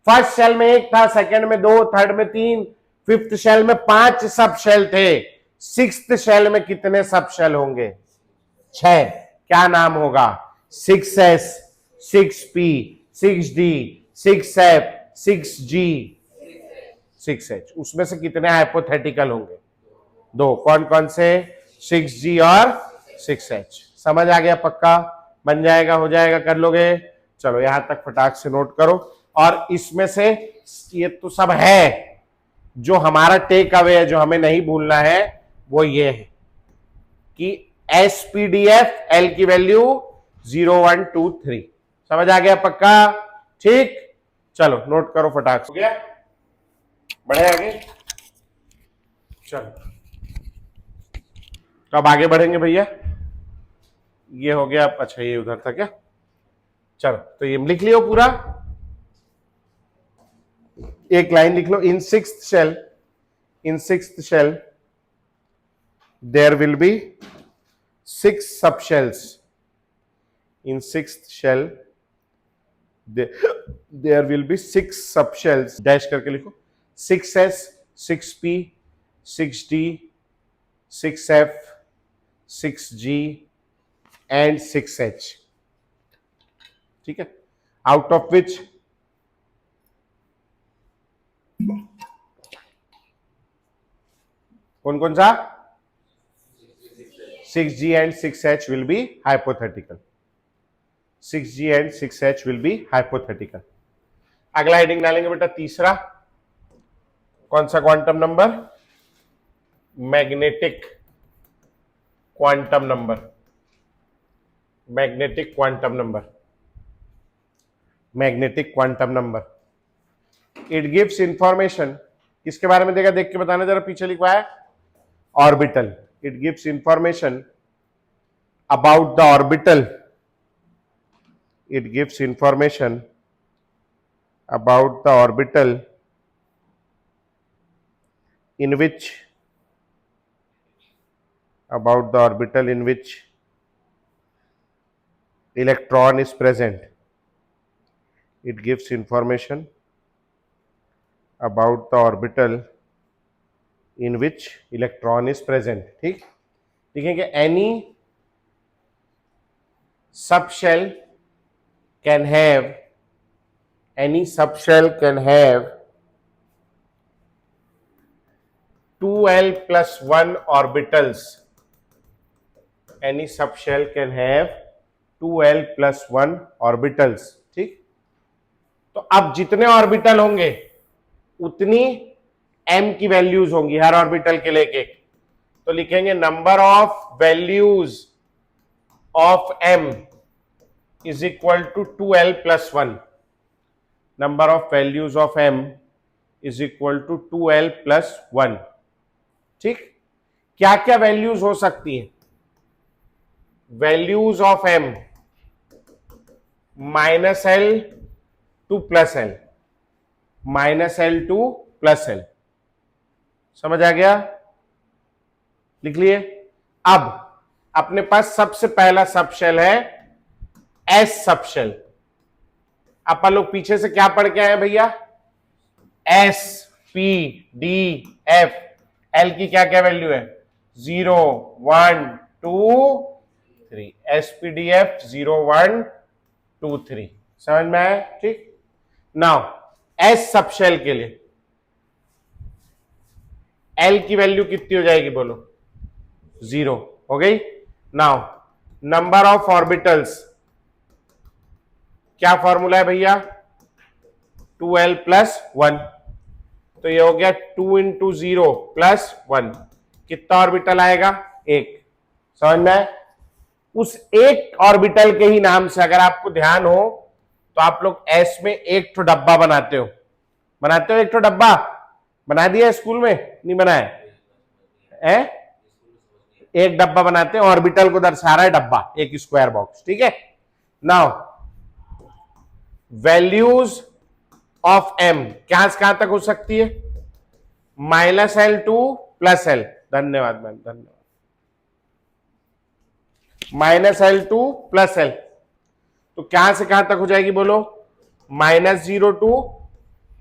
फर्स्ट शेल में 1 था, सेकंड में 2, थर्ड में 3, फिफ्थ शेल में 5 सब शेल थे, सिक्स्थ शेल में कितने सब शेल होंगे? 6। क्या नाम होगा? 6s, 6p, 6d, 6f, 6g, 6h। उसमें से कितने हाइपोथेटिकल होंगे? दो। कौन कौन से? 6g और 6h। समझ आ गया? पक्का बन जाएगा, हो जाएगा, कर लोगे? चलो यहां तक फटाक से नोट करो। और इसमें से ये तो सब है, जो हमारा टेक अवे है, जो हमें नहीं भूलना है, वो ये है कि एसपीडीएफ एल की वैल्यू 0 1 2 3। समझ आ गया? पक्का? ठीक, चलो नोट करो फटाक से। हो गया? बढ़े आगे? चलो तो अब आगे बढ़ेंगे भैया। ये हो गया। अच्छा ये उधर था क्या? चलो तो ये लिख लियो पूरा। एक लाइन लिख लो। In sixth shell there will be 6 subshells. In sixth shell there will be 6 subshells. Dash करके लिखो। 6s, 6p, 6d, 6f, 6g and 6h. ठीक है? Out of which कौन कौन सा? 6g and 6h will be hypothetical. 6g and 6h will be hypothetical. अगला heading डालेंगे बेटा तीसरा। कौन सा quantum number? Magnetic quantum number. Magnetic quantum number. Magnetic quantum number. It gives information. किसके बारे में देगा? देख के बताना जरा, पीछे लिखवा है orbital. It gives information about the orbital. It gives information about the orbital in which electron is present. It gives information about the orbital in which electron is present. ठीक, लिखेंगे any subshell can have 2l plus 1 orbitals. Any subshell can have 2l plus 1 orbitals. ठीक, तो अब जितने orbital होंगे उतनी m की values होंगी हर ऑर्बिटल के लेके। तो लिखेंगे number of values of m is equal to 2l plus 1। Number of values of m is equal to 2l plus 1। ठीक, क्या क्या वैल्यूज हो सकती है? Values of m -l to plus l, -l to plus l। समझ आ गया? लिख लिए। अब अपने पास सबसे पहला सबशेल है एस सबशेल। अपन लोग पीछे से क्या पढ़ के आए भैया? S, P, D, F, L की क्या क्या वैल्यू है? 0 1 2 3। S P D F 0 1 2 3। समझ में आया? ठीक, नाउ एस सबशेल के लिए एल की वैल्यू कितनी हो जाएगी? बोलो। 0 हो गई। नाउ नंबर ऑफ ऑर्बिटल्स, क्या फॉर्मूला है भैया? 2l plus 1। तो ये हो गया 2 इंटू 0 प्लस 1। कितना ऑर्बिटल आएगा? 1। समझ में? उस एक ऑर्बिटल के ही नाम से अगर आपको ध्यान हो तो आप लोग एस में एक ठो डब्बा बनाते हो। एक ठो डब्बा बना दिया स्कूल में? नहीं बनाया है? एक डब्बा बनाते हैं, ऑर्बिटल को दर्शा रहा है डब्बा, एक स्क्वायर बॉक्स। ठीक है? नाउ वैल्यूज ऑफ m कहां से कहां तक हो सकती है? -l to plus l। धन्यवाद मैम, धन्यवाद। -l टू प्लस l, तो कहां से कहां तक हो जाएगी? बोलो। -0 टू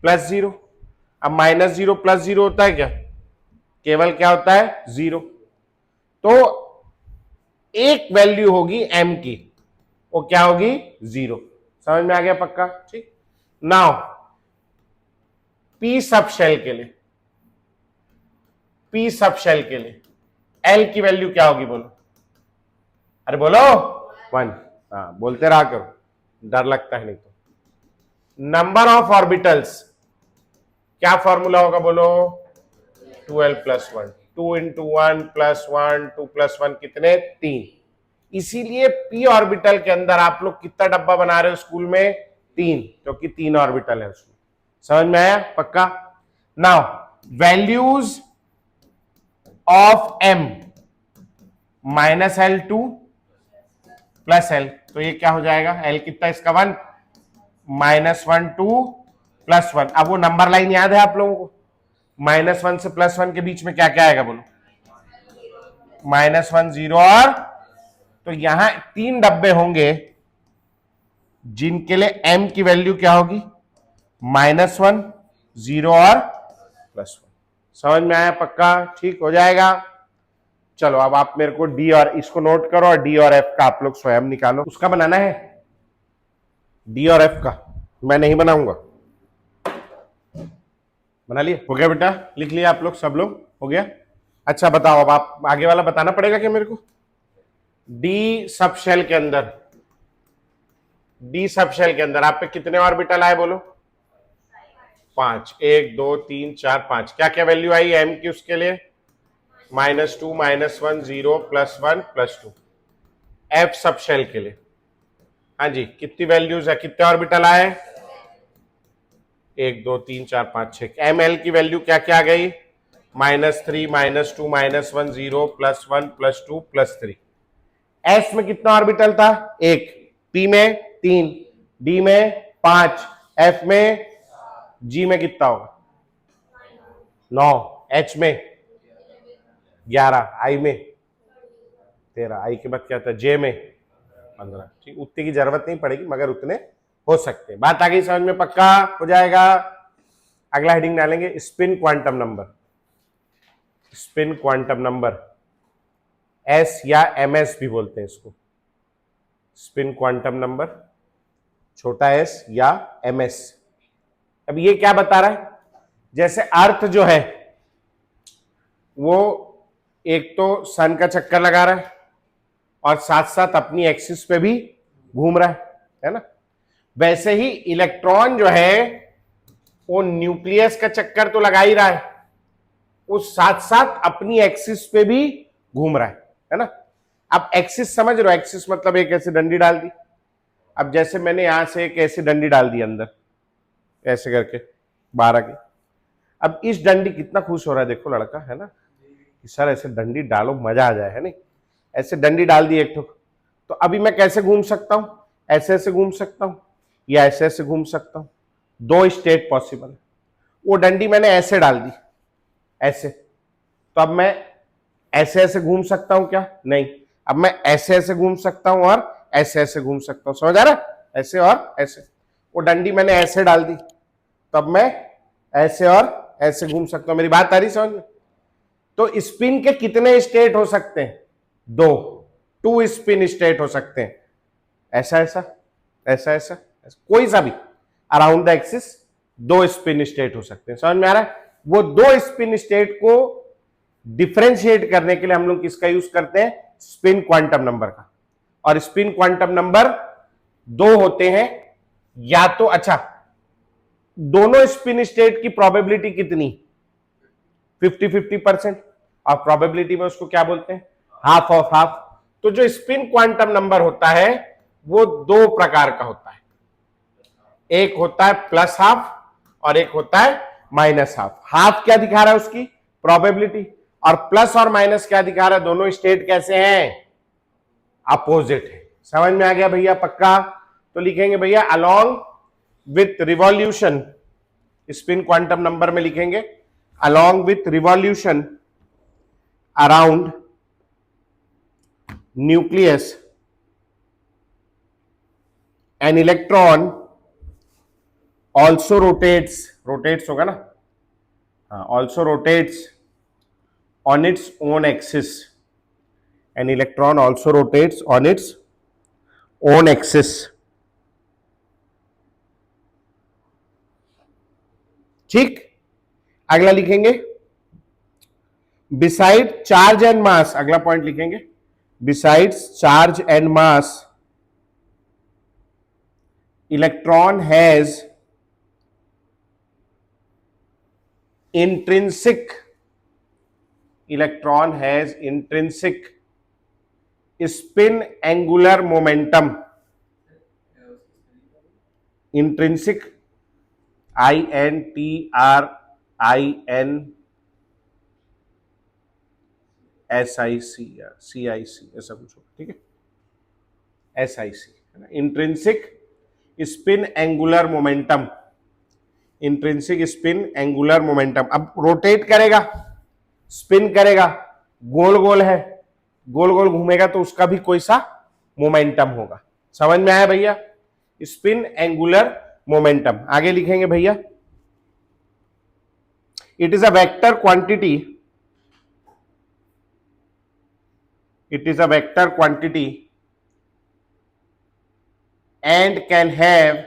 प्लस 0। अब -0 प्लस 0 होता है क्या? केवल क्या होता है? 0। तो एक वैल्यू होगी m की, वो क्या होगी, 0। समझ में आ गया पक्का, ठीक। नाउ पी सब शेल के लिए, पी सब शेल के लिए एल की वैल्यू क्या होगी बोलो, अरे बोलो 1। हाँ बोलते रहा करो, डर लगता है नहीं तो। नंबर ऑफ ऑर्बिटल्स क्या फॉर्मूला होगा बोलो, 12+1, 2 × 1 + 1, 2 + 1 कितने, 3। इसीलिए पी ऑर्बिटल के अंदर आप लोग कितना डब्बा बना रहे हो स्कूल में, 3, क्योंकि 3 ऑर्बिटल है उसमें। समझ में आया पक्का। Now values of m -L2 + L, तो ये क्या हो जाएगा, L कितना इसका 1, -1 2 + 1। अब वो नंबर लाइन याद है आप लोगों को, -1 से +1 के बीच में क्या क्या आएगा बोलो, -1 0 और, तो यहां 3 डब्बे होंगे जिनके लिए m की वैल्यू क्या होगी, -1 0 और +1। समझ में आया पक्का, ठीक हो जाएगा। चलो अब आप मेरे को डी और, इसको नोट करो, और डी और एफ का आप लोग स्वयं निकालो। उसका बनाना है डी और एफ का, मैं नहीं बनाऊंगा। बना लिए, हो गया बेटा, लिख लिया आप लोग, सब लोग हो गया। अच्छा बताओ, अब आप आगे वाला बताना पड़ेगा क्या मेरे को। डी सब शेल के अंदर, डी सब शेल के अंदर आप पे कितने ऑर्बिटल आए बोलो, 5। 1 2 3 4 5। क्या क्या वैल्यू आई एम की उसके लिए, -2 -1 0 +1 +2। एफ सब शेल के लिए, हाँ जी कितनी वैल्यूज है, कितने ऑर्बिटल आए, 1 2 3 4 5 6। एम एल की वैल्यू क्या क्या आ गई, -3 -2 -1 0 +1 +2 +3। एस में कितना ऑर्बिटल था, 1, पी में 3, डी में 5, एफ में, जी में कितना होगा 9, एच में 11, आई में 13, आई के बाद क्या था, जे में 15। ठीक, उतने की जरूरत नहीं पड़ेगी मगर उतने हो सकते हैं। बात आ गई समझ में, पक्का हो जाएगा। अगला हेडिंग डालेंगे spin quantum number. Spin quantum number, S या एमएस भी बोलते हैं इसको, स्पिन क्वांटम नंबर, छोटा एस या एमएस। अब ये क्या बता रहा है, जैसे अर्थ जो है वो एक तो सन का चक्कर लगा रहा है और साथ साथ अपनी एक्सिस पे भी घूम रहा है ना, वैसे ही इलेक्ट्रॉन जो है वो न्यूक्लियस का चक्कर तो लगा ही रहा है, उस साथ साथ अपनी एक्सिस पे भी घूम रहा है ना। अब एक्सिस समझ रहे हो, एक्सिस मतलब एक ऐसे डंडी डाल दी। अब जैसे मैंने यहां से एक ऐसी डंडी डाल दी अंदर ऐसे करके 12 की। अब इस डंडी, कितना खुश हो रहा है देखो लड़का, है ना, कि सर ऐसे डंडी डालो मजा आ जाए, है नहीं। ऐसे डंडी डाल दी एक तो अभी मैं कैसे घूम सकता हूं, ऐसे ऐसे घूम सकता हूं या ऐसे ऐसे घूम सकता हूं। 2 स्टेट पॉसिबल है। वो डंडी मैंने ऐसे डाल दी, ऐसे, तो अब मैं ऐसे ऐसे घूम सकता हूं क्या, नहीं। अब मैं ऐसे ऐसे घूम सकता हूं और ऐसे ऐसे घूम सकता हूं, समझ आ रहा है, ऐसे और ऐसे। वो डंडी मैंने ऐसे डाल दी, तब मैं ऐसे और ऐसे घूम सकता हूं। मेरी बात आ रही समझ में। तो स्पिन के कितने स्टेट हो सकते हैं, 2 स्पिन स्टेट हो सकते हैं, ऐसा ऐसा ऐसा ऐसा, कोई सा भी around the axis 2 spin state हो सकते हैं। समझ में आ रहा है। वो 2 स्पिन स्टेट को डिफरेंशिएट करने के लिए हम लोग किसका यूज करते हैं, स्पिन क्वांटम नंबर का। और स्पिन क्वांटम नंबर 2 होते हैं, या तो अच्छा दोनों स्पिन स्टेट की प्रोबेबिलिटी कितनी, 50-50%, और प्रोबेबिलिटी में उसको क्या बोलते हैं, हाफ ऑफ हाफ। तो जो स्पिन क्वांटम नंबर होता है वो 2 प्रकार का होता है, एक होता है +½ और एक होता है -½ हाफ क्या दिखा रहा है उसकी प्रोबेबिलिटी, और प्लस और माइनस क्या दिखा रहा है, दोनों स्टेट कैसे हैं, अपोजिट है। समझ में आ गया भैया पक्का। तो लिखेंगे भैया along with revolution, spin quantum number में लिखेंगे along with revolution around nucleus an electron also rotates होगा ना, हाँ, also rotates on its own axis. An electron also rotates on its on axis. ठीक, अगला लिखेंगे बिसाइड चार्ज एंड मास, अगला point लिखेंगे besides charge and mass electron has intrinsic electron has intrinsic spin angular momentum, intrinsic INTRINSIC ऐसा कुछ हो, ठीक है, SIC है ना, intrinsic spin angular momentum, intrinsic spin angular momentum. अब रोटेट करेगा, स्पिन करेगा, गोल गोल है, गोल गोल घूमेगा तो उसका भी कोई सा मोमेंटम होगा। समझ में आया भैया, स्पिन एंगुलर मोमेंटम। आगे लिखेंगे भैया it is a vector quantity, it is a vector quantity and can have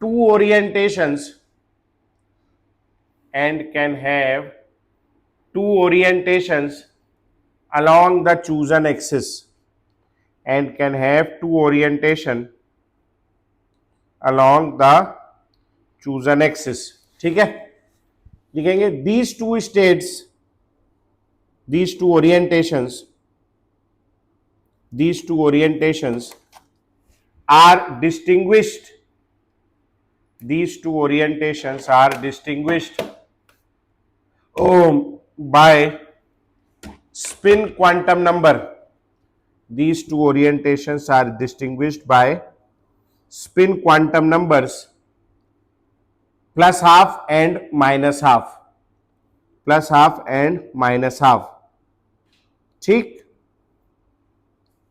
two orientations along the chosen axis and can have two orientation along the chosen axis। ठीक है, लिखेंगे these two states, these two orientations are distinguished, these two orientations are distinguished by spin quantum number, these two orientations are distinguished by spin quantum numbers plus half and minus half, plus half and minus half। ठीक,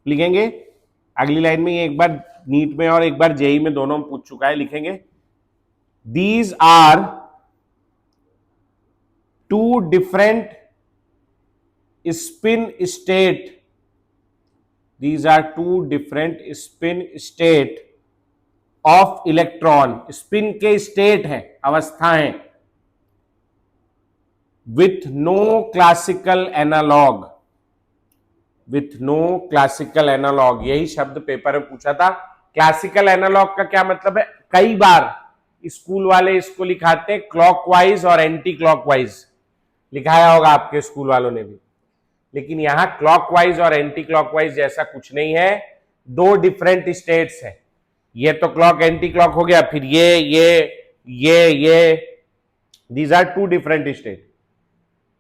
लिखेंगे अगली line में, ये एक बार NEET में और एक बार JEE में दोनों में पूछ चुका है, लिखेंगे these are two different spin state, these are two different spin state of electron, spin के स्टेट है, अवस्थाएं, with no classical analog, with no classical analog, यही शब्द पेपर में पूछा था। क्लासिकल एनालॉग का क्या मतलब है, कई बार स्कूल वाले इसको लिखाते हैं क्लॉकवाइज और एंटी क्लॉकवाइज, लिखाया होगा आपके स्कूल वालों ने भी, लेकिन यहां क्लॉकवाइज और एंटी क्लॉकवाइज जैसा कुछ नहीं है, दो डिफरेंट स्टेट्स हैं। ये तो क्लॉक एंटी क्लॉक हो गया, फिर ये these are two different state,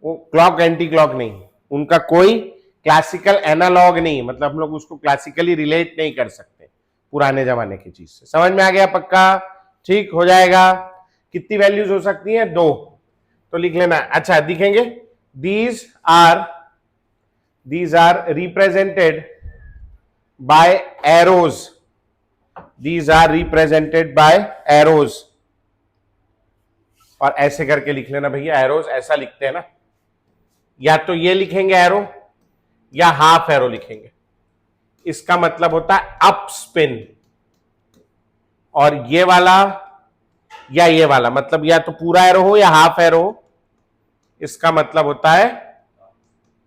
वो क्लॉक एंटी क्लॉक नहीं, उनका कोई क्लासिकल एनालॉग नहीं, मतलब हम लोग उसको क्लासिकली रिलेट नहीं कर सकते पुराने जमाने की चीज से। समझ में आ गया पक्का, ठीक हो जाएगा। कितनी वैल्यूज हो सकती हैं, दो, तो लिख लेना। अच्छा, दिखेंगे these are represented by arrows, these are represented by arrows, और ऐसे करके लिख लेना भैया, एरोज ऐसा लिखते हैं ना, या तो ये लिखेंगे एरो या हाफ एरो लिखेंगे, इसका मतलब होता है अप स्पिन, और ये वाला या ये वाला, मतलब या तो पूरा एरो हो या हाफ एरो हो, इसका मतलब होता है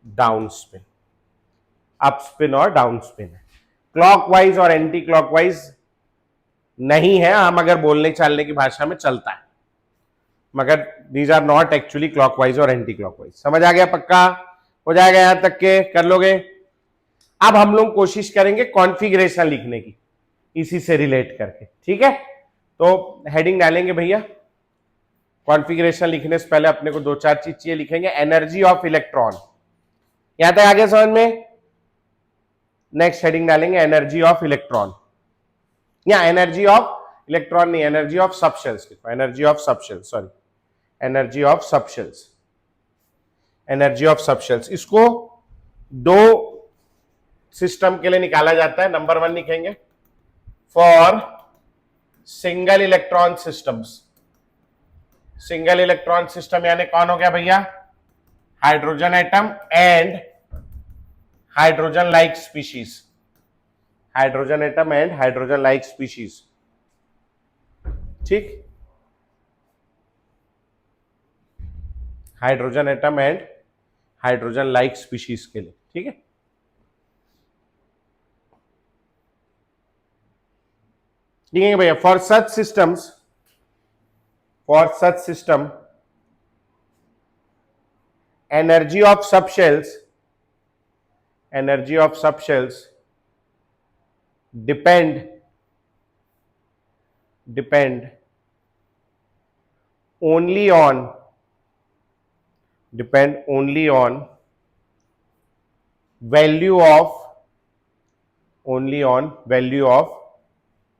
डाउन स्पिन, अप स्पिन और डाउन स्पिन है। क्लॉकवाइज और एंटी क्लॉकवाइज नहीं है, हम अगर बोलने चालने की भाषा में चलता है, मगर these are not actually clockwise और एंटी क्लॉकवाइज। समझ आ गया पक्का, हो जाएगा, यहां तक के कर लोगे। अब हम लोग कोशिश करेंगे कॉन्फ़िगरेशन लिखने की, इसी से रिलेट करके, ठीक है। तो हेडिंग डालेंगे भैया, कॉन्फ़िगरेशन लिखने से पहले अपने को दो चार चीजें लिखेंगे। एनर्जी ऑफ इलेक्ट्रॉन, यहां तक आगे समझ में। नेक्स्ट हेडिंग डालेंगे एनर्जी ऑफ इलेक्ट्रॉन, या एनर्जी ऑफ इलेक्ट्रॉन नहीं, energy of subshells, energy of subshells, sorry, energy of subshells, energy of subshells. इसको दो सिस्टम के लिए निकाला जाता है। नंबर 1 लिखेंगे for single electron systems, single electron system यानी कौन हो गया भैया, hydrogen atom and hydrogen like species, hydrogen atom and hydrogen like species, ठीक, hydrogen atom and hydrogen like species के लिए, ठीक है। ठीक है भैया, for such system energy of subshells depend only on value of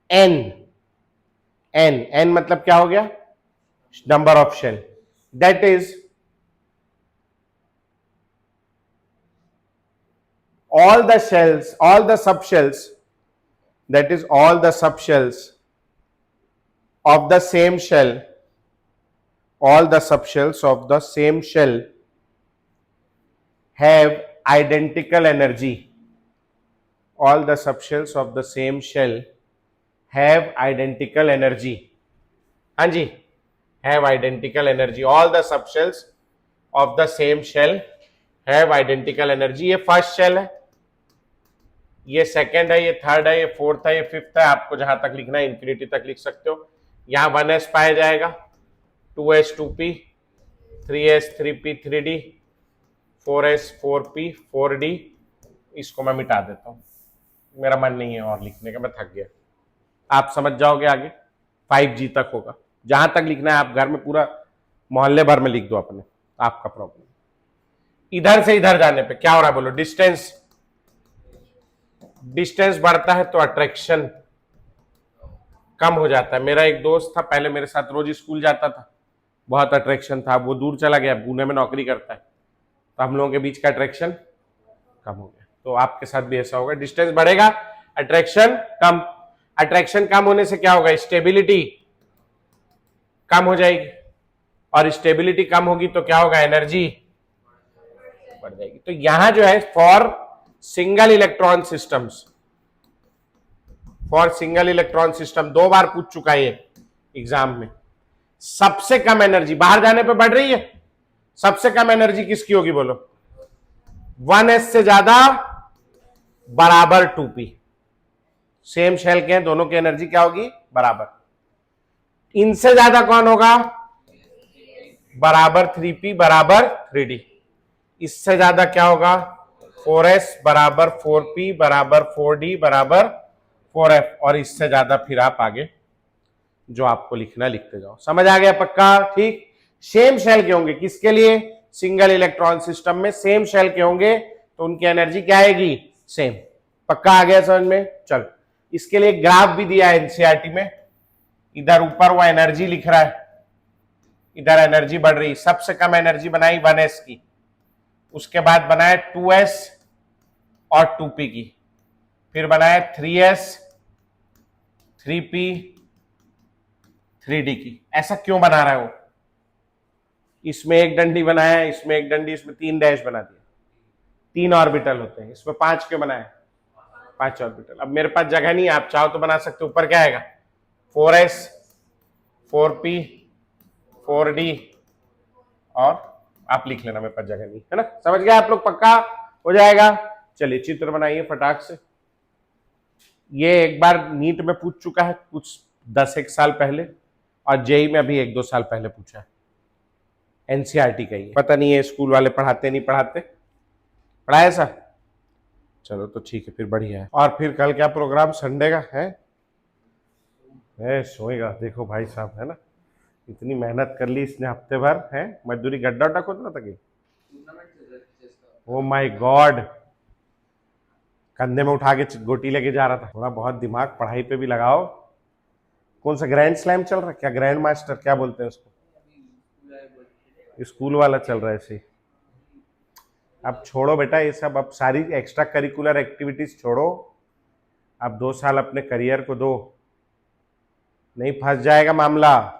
n मतलब क्या हो गया, number of shell, that is all the subshells of the same shell, have identical energy, all the subshells of the same shell have identical energy, हाँ जी, have identical energy, all the subshells of the same shell have identical energy। ये first shell है, ये second है, ये third है, ये fourth है, ये फिफ्थ है, आपको जहां तक लिखना है इंफिनिटी तक लिख सकते हो। यहां 1s पाया जाएगा, 2s 2p, 3s 3p 3d, 4s 4p 4d। इसको मैं मिटा देता हूं, मेरा मन नहीं है और लिखने का, मैं थक गया। आप समझ जाओगे आगे, 5g तक होगा, जहां तक लिखना है आप घर में पूरा मोहल्ले भर में लिख दो अपने, आपका प्रॉब्लम। इधर से इधर जाने पे क्या हो रहा है बोलो, डिस्टेंस बढ़ता है तो अट्रैक्शन कम हो जाता है। मेरा एक दोस्त था, पहले मेरे साथ रोज स्कूल जाता था, बहुत अट्रैक्शन था, वो दूर चला गया, पुणे में नौकरी करता है, तो हम लोगों के बीच का अट्रैक्शन कम हो गया। तो आपके साथ भी ऐसा होगा, डिस्टेंस बढ़ेगा, अट्रैक्शन कम होने से क्या होगा, स्टेबिलिटी कम हो जाएगी, और स्टेबिलिटी कम होगी तो क्या होगा, एनर्जी बढ़ जाएगी। तो यहां जो है फॉर सिंगल इलेक्ट्रॉन सिस्टम 2 बार पूछ चुका है ये एग्जाम में, सबसे कम एनर्जी बाहर जाने पे बढ़ रही है, सबसे कम एनर्जी किसकी होगी बोलो, 1s से ज्यादा बराबर 2p, सेम शेल के हैं, दोनों की एनर्जी क्या होगी, बराबर। इनसे ज्यादा कौन होगा, बराबर 3p बराबर 3d। इससे ज्यादा क्या होगा, 4s बराबर 4p बराबर 4d बराबर 4f, और इससे ज्यादा फिर आप आगे जो आपको लिखना लिखते जाओ। समझ आ गया पक्का, ठीक। सेम शेल के होंगे, किसके लिए, सिंगल इलेक्ट्रॉन सिस्टम में सेम शेल के होंगे तो उनकी एनर्जी क्या आएगी, सेम। पक्का आ गया समझ में। चल, इसके लिए ग्राफ भी दिया है एनसीईआरटी में, इधर ऊपर वो एनर्जी लिख रहा है, इधर एनर्जी बढ़ रही, सबसे कम एनर्जी बनाई 1s की, उसके बाद बनाया 2s और 2p की, फिर बनाया 3s 3p 3d की। ऐसा क्यों बना रहा है वो, इसमें एक डंडी बनाया, इसमें एक डंडी, इसमें 3 डैश बना दिया, 3 ऑर्बिटल होते हैं, इसमें 5 क्यों बनाए, 5 ऑर्बिटल। अब मेरे पास जगह नहीं है, आप चाहो तो बना सकते हो। ऊपर क्या आएगा, 4s 4p 4d, और आप लिख लेना, मेरे पास जगह नहीं है ना। समझ गए आप लोग, पक्का हो जाएगा। चलिए चित्र बनाइए फटाक से। ये एक बार नीट में पूछ चुका है कुछ 10-1 साल पहले, और जेई में अभी 1-2 साल पहले पूछा है, एनसीईआरटी का ही। पता नहीं है स्कूल वाले पढ़ाते नहीं पढ़ाते, पढ़ाए ऐसा, चलो तो ठीक है, फिर बढ़िया है। और फिर कल क्या प्रोग्राम, संडे का है, सोएगा, देखो भाई साहब, है ना, इतनी मेहनत कर ली इसने हफ्ते भर, है मजदूरी, गड्ढा उड्ढा खोद रहा था कि, ओ माय गॉड, कंधे में उठा के गोटी लेके जा रहा था। थोड़ा बहुत दिमाग पढ़ाई पे भी लगाओ। कौन सा ग्रैंड स्लैम चल रहा है क्या, ग्रैंड मास्टर क्या बोलते हैं उसको, स्कूल वाला चल रहा है ऐसे। अब छोड़ो बेटा ये सब, अब सारी एक्स्ट्रा करिकुलर एक्टिविटीज छोड़ो, अब 2 साल अपने करियर को दो, नहीं फंस जाएगा मामला,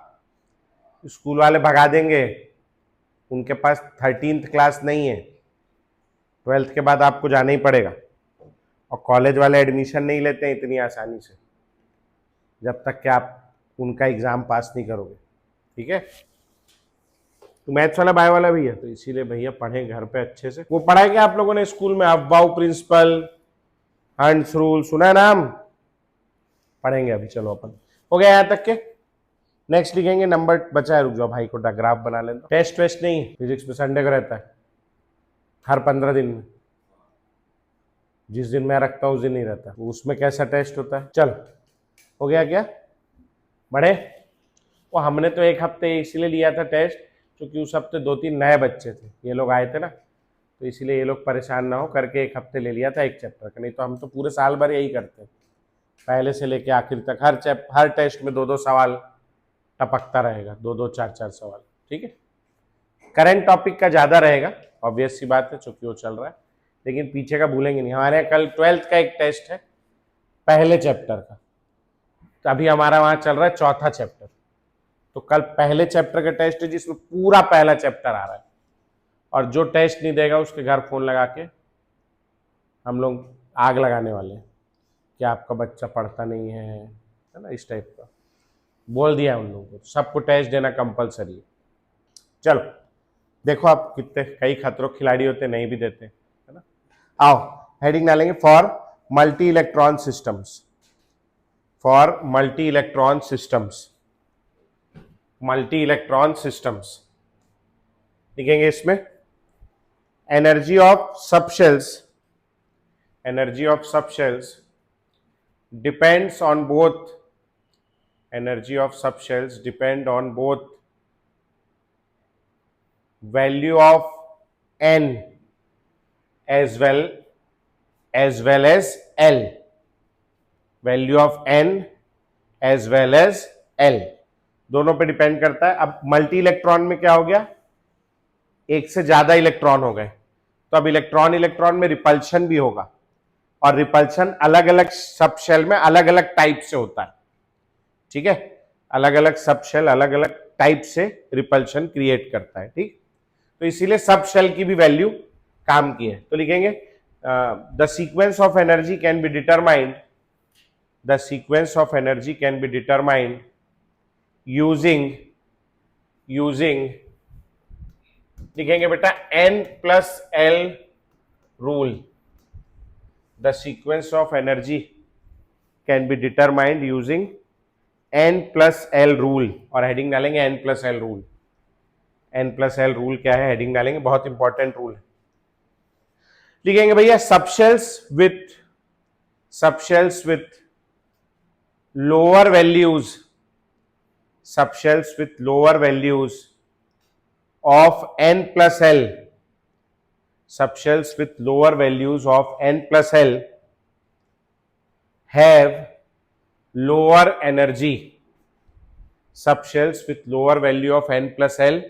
स्कूल वाले भगा देंगे, उनके पास 13th क्लास नहीं है, 12th के बाद आपको जाना ही पड़ेगा, और कॉलेज वाले एडमिशन नहीं लेते हैं इतनी आसानी से जब तक कि आप उनका एग्जाम पास नहीं करोगे। ठीक है, तो मैथ्स वाला बायो वाला भी है, तो इसीलिए भैया पढ़े घर पे अच्छे से। वो पढ़ा है क्या आप लोगों ने स्कूल में, अबाउ प्रिंसिपल, हंट्स रूल, सुना है नाम? पढ़ेंगे अभी, चलो अपन हो गया यहाँ तक के। नेक्स्ट लिखेंगे, नंबर बचा है, रुक जाओ भाई को ग्राफ बना लेना। टेस्ट वेस्ट नहीं, फिजिक्स में संडे को रहता है, हर 15 दिन में, जिस दिन मैं रखता हूँ उस दिन नहीं रहता। उसमें कैसा टेस्ट होता है? चल हो गया क्या, बढ़े? वो हमने तो एक हफ्ते इसीलिए लिया था टेस्ट क्योंकि उस हफ्ते 2-3 नए बच्चे थे, ये लोग आए थे ना, तो इसीलिए ये लोग परेशान ना हो करके एक हफ्ते ले लिया था एक चैप्टर का। नहीं तो हम तो पूरे साल भर यही करते हैं, पहले से लेके आखिर तक हर टेस्ट में 2-2 सवाल टपकता रहेगा, 2-2 4-4 सवाल। ठीक है, करंट टॉपिक का ज़्यादा रहेगा, ऑब्वियस सी बात है चूंकि वो चल रहा है, लेकिन पीछे का भूलेंगे नहीं। हमारे यहाँ कल 12th का एक टेस्ट है पहले चैप्टर का, तो अभी हमारा वहाँ चल रहा है चौथा चैप्टर, तो कल पहले चैप्टर का टेस्ट है जिसमें पूरा पहला चैप्टर आ रहा है, और जो टेस्ट नहीं देगा उसके घर फोन लगा के हम लोग आग लगाने वाले हैं कि आपका बच्चा पढ़ता नहीं है ना, इस टाइप का बोल दिया उन लोगों को। सबको टेस्ट देना कंपलसरी है। चलो देखो आप कितने कई खतरों खिलाड़ी होते नहीं भी देते, है ना। आओ हेडिंग डालेंगे, for multi electron systems, for multi electron systems, multi electron systems लिखेंगे इसमें। Energy of subshells, energy of subshells depends on both, energy of subshells depend on both value of n as well as L, value of n as well as L, दोनों पे depend करता है। अब multi electron में क्या हो गया, एक से ज्यादा इलेक्ट्रॉन हो गए, तो अब इलेक्ट्रॉन इलेक्ट्रॉन में रिपल्शन भी होगा, और रिपल्शन अलग अलग सब शेल में अलग अलग टाइप से होता है। ठीक है, अलग अलग सब शेल अलग अलग टाइप से रिपल्शन क्रिएट करता है। ठीक, तो इसीलिए सब शेल की भी वैल्यू काम की है। तो लिखेंगे the sequence of energy can be determined, the sequence of energy can be determined using लिखेंगे बेटा n+L rule, the sequence of energy can be determined using n+L rule, और हेडिंग डालेंगे n+L रूल। n+L रूल क्या है, heading डालेंगे, बहुत important rule है। लिखेंगे भैया subshells with lower values, subshells with lower values of n+L, subshells with lower values of n+L have lower energy, subshells with lower value of n+L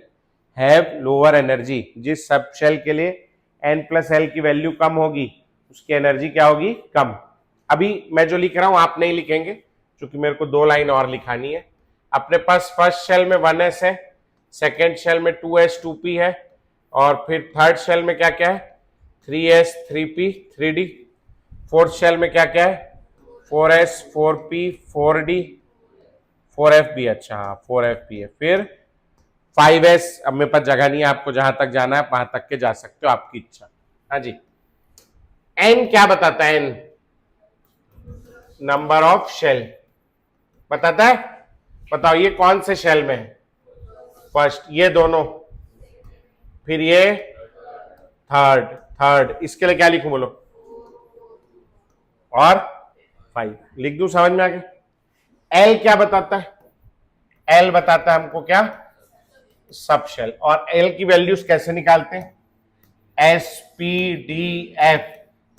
have lower energy, जिस subshell के लिए n+L की value कम होगी उसकी energy क्या होगी, कम। अभी मैं जो लिख रहा हूं आप नहीं लिखेंगे क्योंकि मेरे को 2 लाइन और लिखानी है। अपने पास फर्स्ट शेल में 1s है, सेकेंड शेल में 2s 2p है, और फिर थर्ड शेल में क्या क्या है 3s 3p 3d, fourth shell में क्या क्या है 4s 4p 4d 4f भी, अच्छा 4f भी है, फिर 5s। अब मेरे पास जगह नहीं है, आपको जहां तक जाना है वहां तक के जा सकते हो, आपकी इच्छा। हाँ जी, n क्या बताता है, n नंबर ऑफ शेल बताता है। बताओ ये कौन से शेल में है, फर्स्ट ये दोनों, फिर ये थर्ड, इसके लिए क्या लिखूं बोलो, और 5 लिख दूं, समझ में आ गया। L क्या बताता है, L बताता है हमको क्या, सब शेल, और L की वैल्यूज कैसे निकालते हैं, SPDF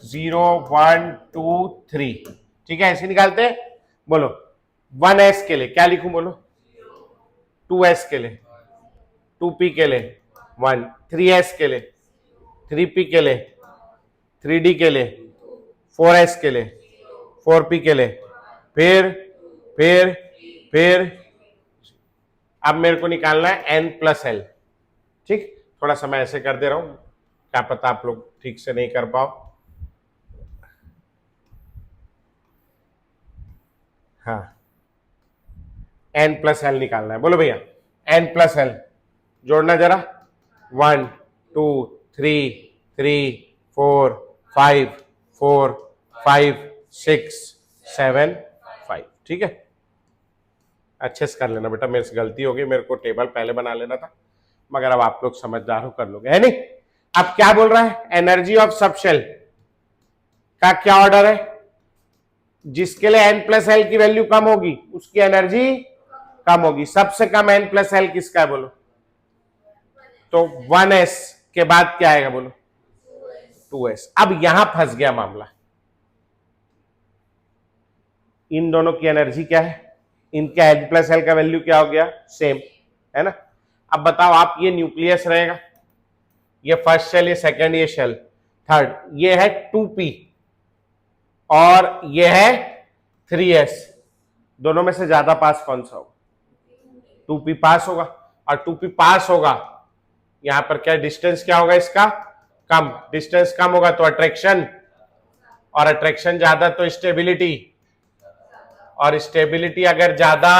0 1 2 3, ठीक है ऐसे निकालते हैं। बोलो 1s के लिए क्या लिखूं बोलो, 2s के लिए 2p के लिए 1, 3s के लिए 3p के लिए 3d के लिए 4s के लिए 4p के लिए, फिर अब मेरे को निकालना है n+L। ठीक, थोड़ा सा मैं ऐसे कर दे रहा हूं, क्या पता आप लोग ठीक से नहीं कर पाओ। हाँ, n+l निकालना है, बोलो भैया n+l जोड़ना जरा, 1 2 3 3 4 5 4 5 6 7 5, ठीक है। अच्छे से कर लेना बेटा, मेरे से गलती हो गई, मेरे को टेबल पहले बना लेना था, मगर अब आप लोग समझदार हो, कर लोगे, है नहीं। अब क्या बोल रहा है, एनर्जी ऑफ सब शेल का क्या ऑर्डर है, जिसके लिए n+l की वैल्यू कम होगी उसकी एनर्जी कम होगी। सबसे कम n+l किसका है बोलो, तो 1s के बाद क्या आएगा बोलो, 2s। अब यहां फंस गया मामला, इन दोनों की एनर्जी क्या है, इनका n+l का वैल्यू क्या हो गया, सेम है ना। अब बताओ आप, ये न्यूक्लियस रहेगा, ये फर्स्ट शेल, ये सेकंड, ये शेल थर्ड, ये है 2p और ये है 3s, दोनों में से ज्यादा पास कौन सा होगा, 2p पास होगा, और 2p पास होगा, यहां पर क्या डिस्टेंस क्या होगा इसका, कम, डिस्टेंस कम होगा तो अट्रैक्शन, और अट्रैक्शन ज्यादा तो स्टेबिलिटी, और स्टेबिलिटी अगर ज्यादा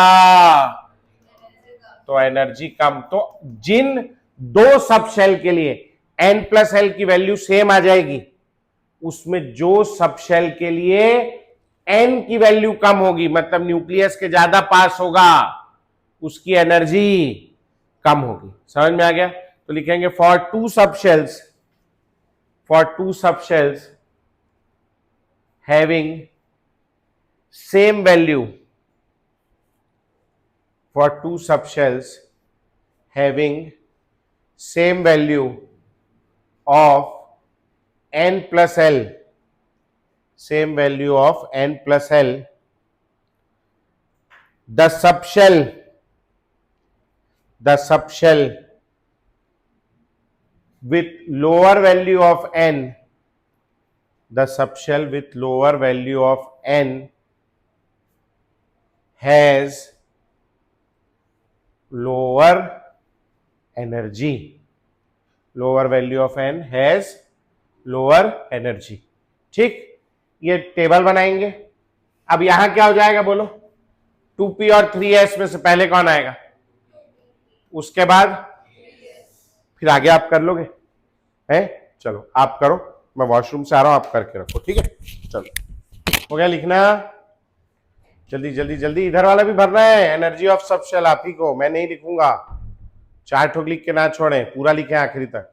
तो एनर्जी कम। तो जिन दो सब शेल के लिए n+l की वैल्यू सेम आ जाएगी, उसमें जो सब शेल के लिए n की वैल्यू कम होगी, मतलब न्यूक्लियस के ज्यादा पास होगा, उसकी एनर्जी कम होगी। समझ में आ गया। तो लिखेंगे for two subshells having same value, for two subshells having same value of n+l, same value of n+l, the subshell with lower value of n, the subshell with lower value of n has lower energy, lower value of n has lower energy, ठीक। ये table बनाएंगे। अब यहां क्या हो जाएगा बोलो, 2p और 3s में से पहले कौन आएगा, उसके बाद फिर आगे आप कर लोगे, है। चलो आप करो, मैं वॉशरूम से आ रहा हूं, आप करके रखो, ठीक है। चलो हो गया लिखना, जल्दी जल्दी जल्दी। इधर वाला भी भरना है, एनर्जी ऑफ सब शेल आप ही को, मैं नहीं लिखूंगा। 4 ठोक लिख के ना छोड़े, पूरा लिखे आखिरी तक,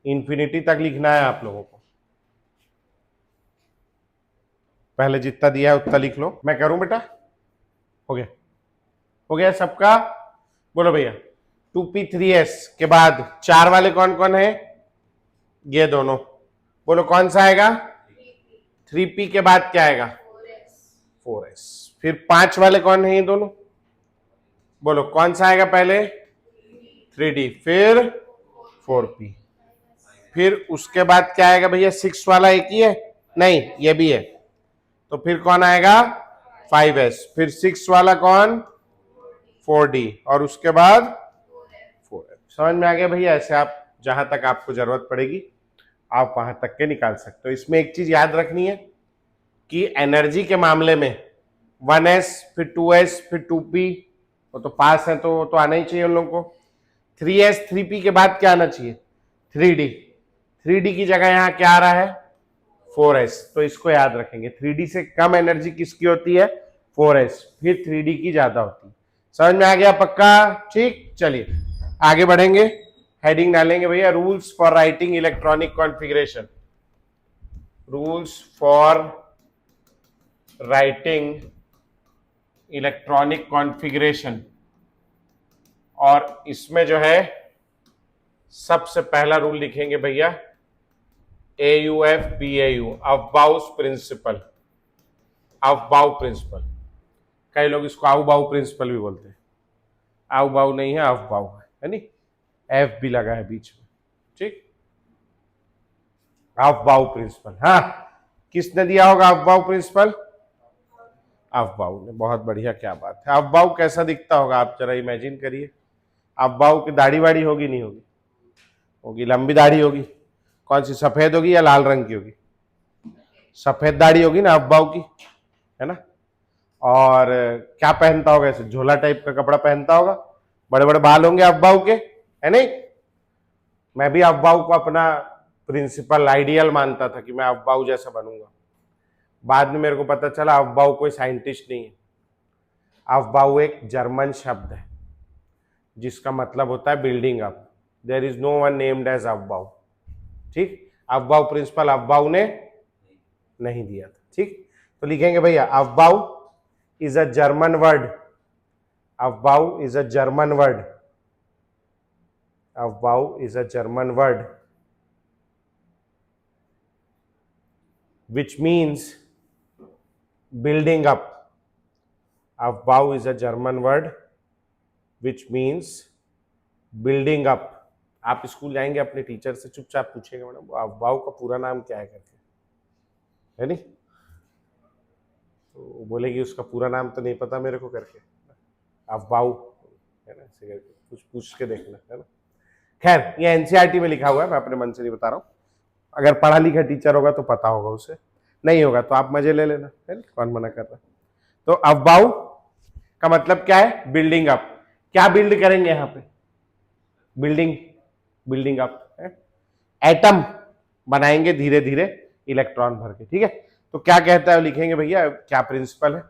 इंफिनिटी तक लिखना है आप लोगों को। पहले जितना दिया है उतना लिख लो। मैं करूं बेटा, हो गया सबका, बोलो भैया। 2p 3s के बाद 4 वाले कौन कौन है, ये दोनों, बोलो कौन सा आएगा, 3p के बाद क्या आएगा, 4s। फिर 5 वाले कौन है ये दोनों, बोलो कौन सा आएगा पहले, 3d, फिर 4p, फिर उसके बाद क्या आएगा भैया, 6 वाला एक ही है, नहीं ये भी है, तो फिर कौन आएगा 5s, फिर 6 वाला कौन 4d, और उसके बाद 4s। समझ में आ गया भैया। ऐसे आप जहां तक आपको जरूरत पड़ेगी आप वहां तक के निकाल सकते हो। इसमें एक चीज याद रखनी है कि एनर्जी के मामले में 1s फिर 2s फिर 2p, वो तो पास है तो आना ही चाहिए उन लोगों को। 3s 3p के बाद क्या आना चाहिए, 3d, 3d की जगह यहां क्या आ रहा है 4s, तो इसको याद रखेंगे। 3d से कम एनर्जी किसकी होती है, 4s, फिर 3d की ज्यादा होती है। समझ में आ गया पक्का, ठीक। चलिए आगे बढ़ेंगे, हेडिंग डालेंगे भैया, rules for writing electronic configuration, rules for writing electronic configuration. और इसमें जो है सबसे पहला रूल लिखेंगे भैया AUF BAU, अफबाउस principal, Aufbau principal. कई लोग इसको अफबाउ प्रिंसिपल भी बोलते हैं, अफबाउ नहीं है, अफबाउ है नहीं, एफ भी लगा है बीच में, ठीक। अफबाउ प्रिंसिपल, हाँ किसने दिया होगा अफबाउ प्रिंसिपल, अफबाउ ने, बहुत बढ़िया, क्या बात है। अफबाउ कैसा दिखता होगा आप जरा इमेजिन करिए, अफबाउ की दाढ़ी वाड़ी होगी नहीं होगी, होगी, लंबी दाढ़ी होगी, कौन सी, सफेद होगी या लाल रंग की होगी? सफेद दाढ़ी होगी ना अब्बाऊ की, है ना। और क्या पहनता होगा, ऐसे झोला टाइप का कपड़ा पहनता होगा, बड़े बड़े बाल होंगे अब्बाऊ के, है नहीं। मैं भी अब्बाऊ को अपना प्रिंसिपल आइडियल मानता था कि मैं अब्बाऊ जैसा बनूंगा। बाद में मेरे को पता चला अब्बाऊ कोई साइंटिस्ट नहीं है। अब्बाऊ एक जर्मन शब्द है जिसका मतलब होता है building up. There is no one named as Aufbau. ठीक, अब्बाऊ प्रिंसिपल अब्बाऊ ने नहीं दिया था। ठीक, तो लिखेंगे भैया Aufbau is a German word. Aufbau is a German word. Aufbau is a German word which means building up. Aufbau is a German word which means building up. आप स्कूल जाएंगे अपने टीचर से चुपचाप पूछेंगे मैडम अफवाह का पूरा नाम क्या है करके, है नहीं। तो बोलेगी उसका पूरा नाम तो नहीं पता मेरे को करके, अफवाह है ना, ऐसे करके कुछ पूछ के देखना, है ना। खैर ये एनसीईआरटी में लिखा हुआ है, मैं अपने मन से नहीं बता रहा हूँ। अगर पढ़ा लिखा टीचर होगा तो पता होगा उसे, नहीं होगा तो आप मजे ले लेना, है ना, कौन मना कर रहा है। तो अफवाह का मतलब क्या है, बिल्डिंग अप। क्या बिल्ड करेंगे यहाँ पे, बिल्डिंग, बिल्डिंग अप है, एटम बनाएंगे धीरे धीरे इलेक्ट्रॉन भर के। ठीक है, तो क्या कहता है लिखेंगे भैया, क्या प्रिंसिपल है,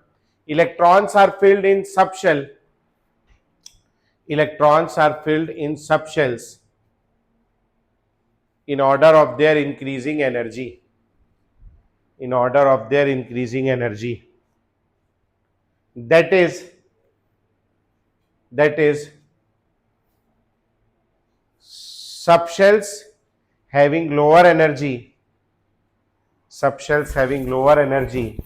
electrons are filled in subshell, electrons are filled in subshells in order of their increasing energy, in order of their increasing energy, that is subshells having lower energy, subshells having lower energy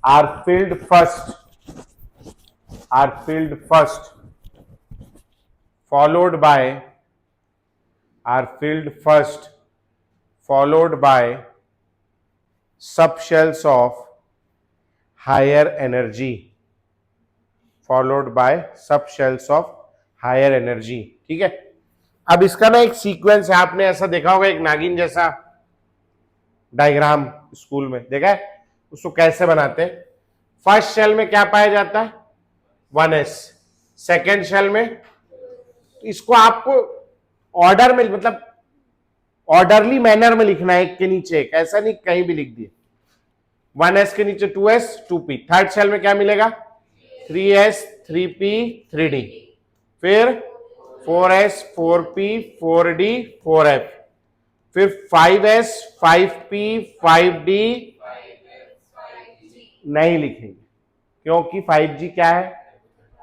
are filled first, followed by subshells of higher energy, ठीक है। अब इसका ना एक sequence है, आपने ऐसा देखा होगा एक नागिन जैसा डायग्राम स्कूल में देखा है, उसको कैसे बनाते हैं। फर्स्ट शेल में क्या पाया जाता है, 1s, सेकेंड शेल में, इसको आपको ऑर्डर में, मतलब ऑर्डरली मैनर में लिखना है, एक के नीचे एक, ऐसा नहीं कहीं भी लिख दिए। 1s के नीचे 2s 2p, थर्ड शेल में क्या मिलेगा, 3s 3p 3d, फिर 4s 4p 4d 4f, फिर 5s 5p 5d नहीं लिखेंगे क्योंकि 5g क्या है,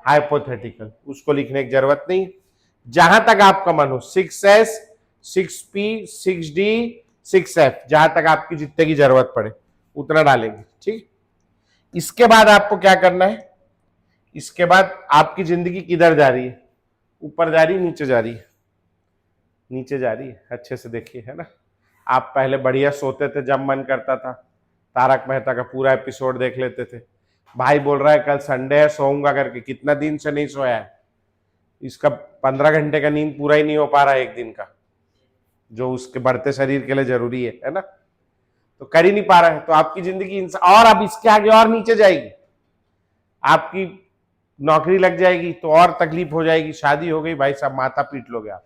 हाइपोथेटिकल, उसको लिखने की जरूरत नहीं। जहां तक आपका मन हो, 6s 6p 6d 6f, जहां तक आपकी जितने की जरूरत पड़े उतना डालेंगे। ठीक, इसके बाद आपको क्या करना है, इसके बाद आपकी जिंदगी किधर जा रही है, ऊपर जा रही है नीचे जा रही है, नीचे जा रही है, अच्छे से देखिए, है ना। आप पहले बढ़िया सोते थे, जब मन करता था तारक मेहता का पूरा एपिसोड देख लेते थे। भाई बोल रहा है कल संडे है सोऊंगा करके, कितना दिन से नहीं सोया है, इसका 15 घंटे का नींद पूरा ही नहीं हो पा रहा है एक दिन का, जो उसके बढ़ते शरीर के लिए जरूरी है ना, तो कर ही नहीं पा रहा है। तो आपकी जिंदगी और अब इसके आगे और नीचे जाएगी, आपकी नौकरी लग जाएगी तो और तकलीफ हो जाएगी, शादी हो गई भाई साहब माथा पीट लोगे आप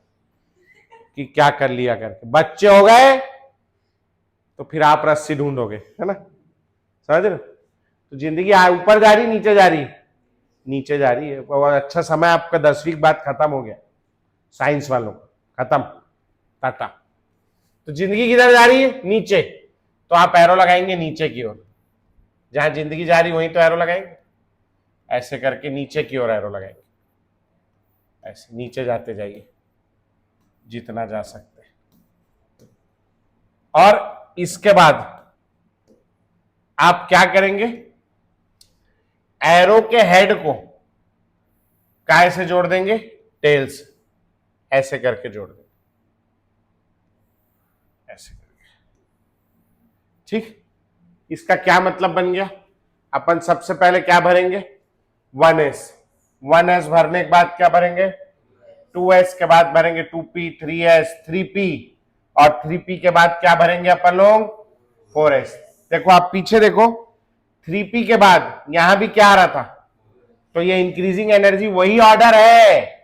कि क्या कर लिया करके, बच्चे हो गए तो फिर आप रस्सी ढूंढोगे, है ना, समझ रहे। तो जिंदगी ऊपर जा रही नीचे जा रही, नीचे जा रही है। और अच्छा समय आपका 10वीं के बाद खत्म हो गया, साइंस वालों का खत्म, टाटा। तो जिंदगी किधर जा रही है, नीचे, तो आप एरो लगाएंगे नीचे की ओर, जहां जिंदगी जा रही वहीं तो एरो लगाएंगे, ऐसे करके नीचे की ओर एरो लगाएंगे, ऐसे नीचे जाते जाइए जितना जा सकते हैं। और इसके बाद आप क्या करेंगे, एरो के हेड को काय से जोड़ देंगे, टेल से, ऐसे करके जोड़ देंगे, ऐसे करके। ठीक, इसका क्या मतलब बन गया, अपन सबसे पहले क्या भरेंगे, 1s, 1s भरने के बाद क्या भरेंगे, 2s के बाद भरेंगे 2p 3s 3p, और 3p के बाद क्या भरेंगे अपन लोग, 4s। देखो आप पीछे देखो, 3p के बाद यहां भी क्या आ रहा था, तो ये इंक्रीजिंग एनर्जी वही ऑर्डर है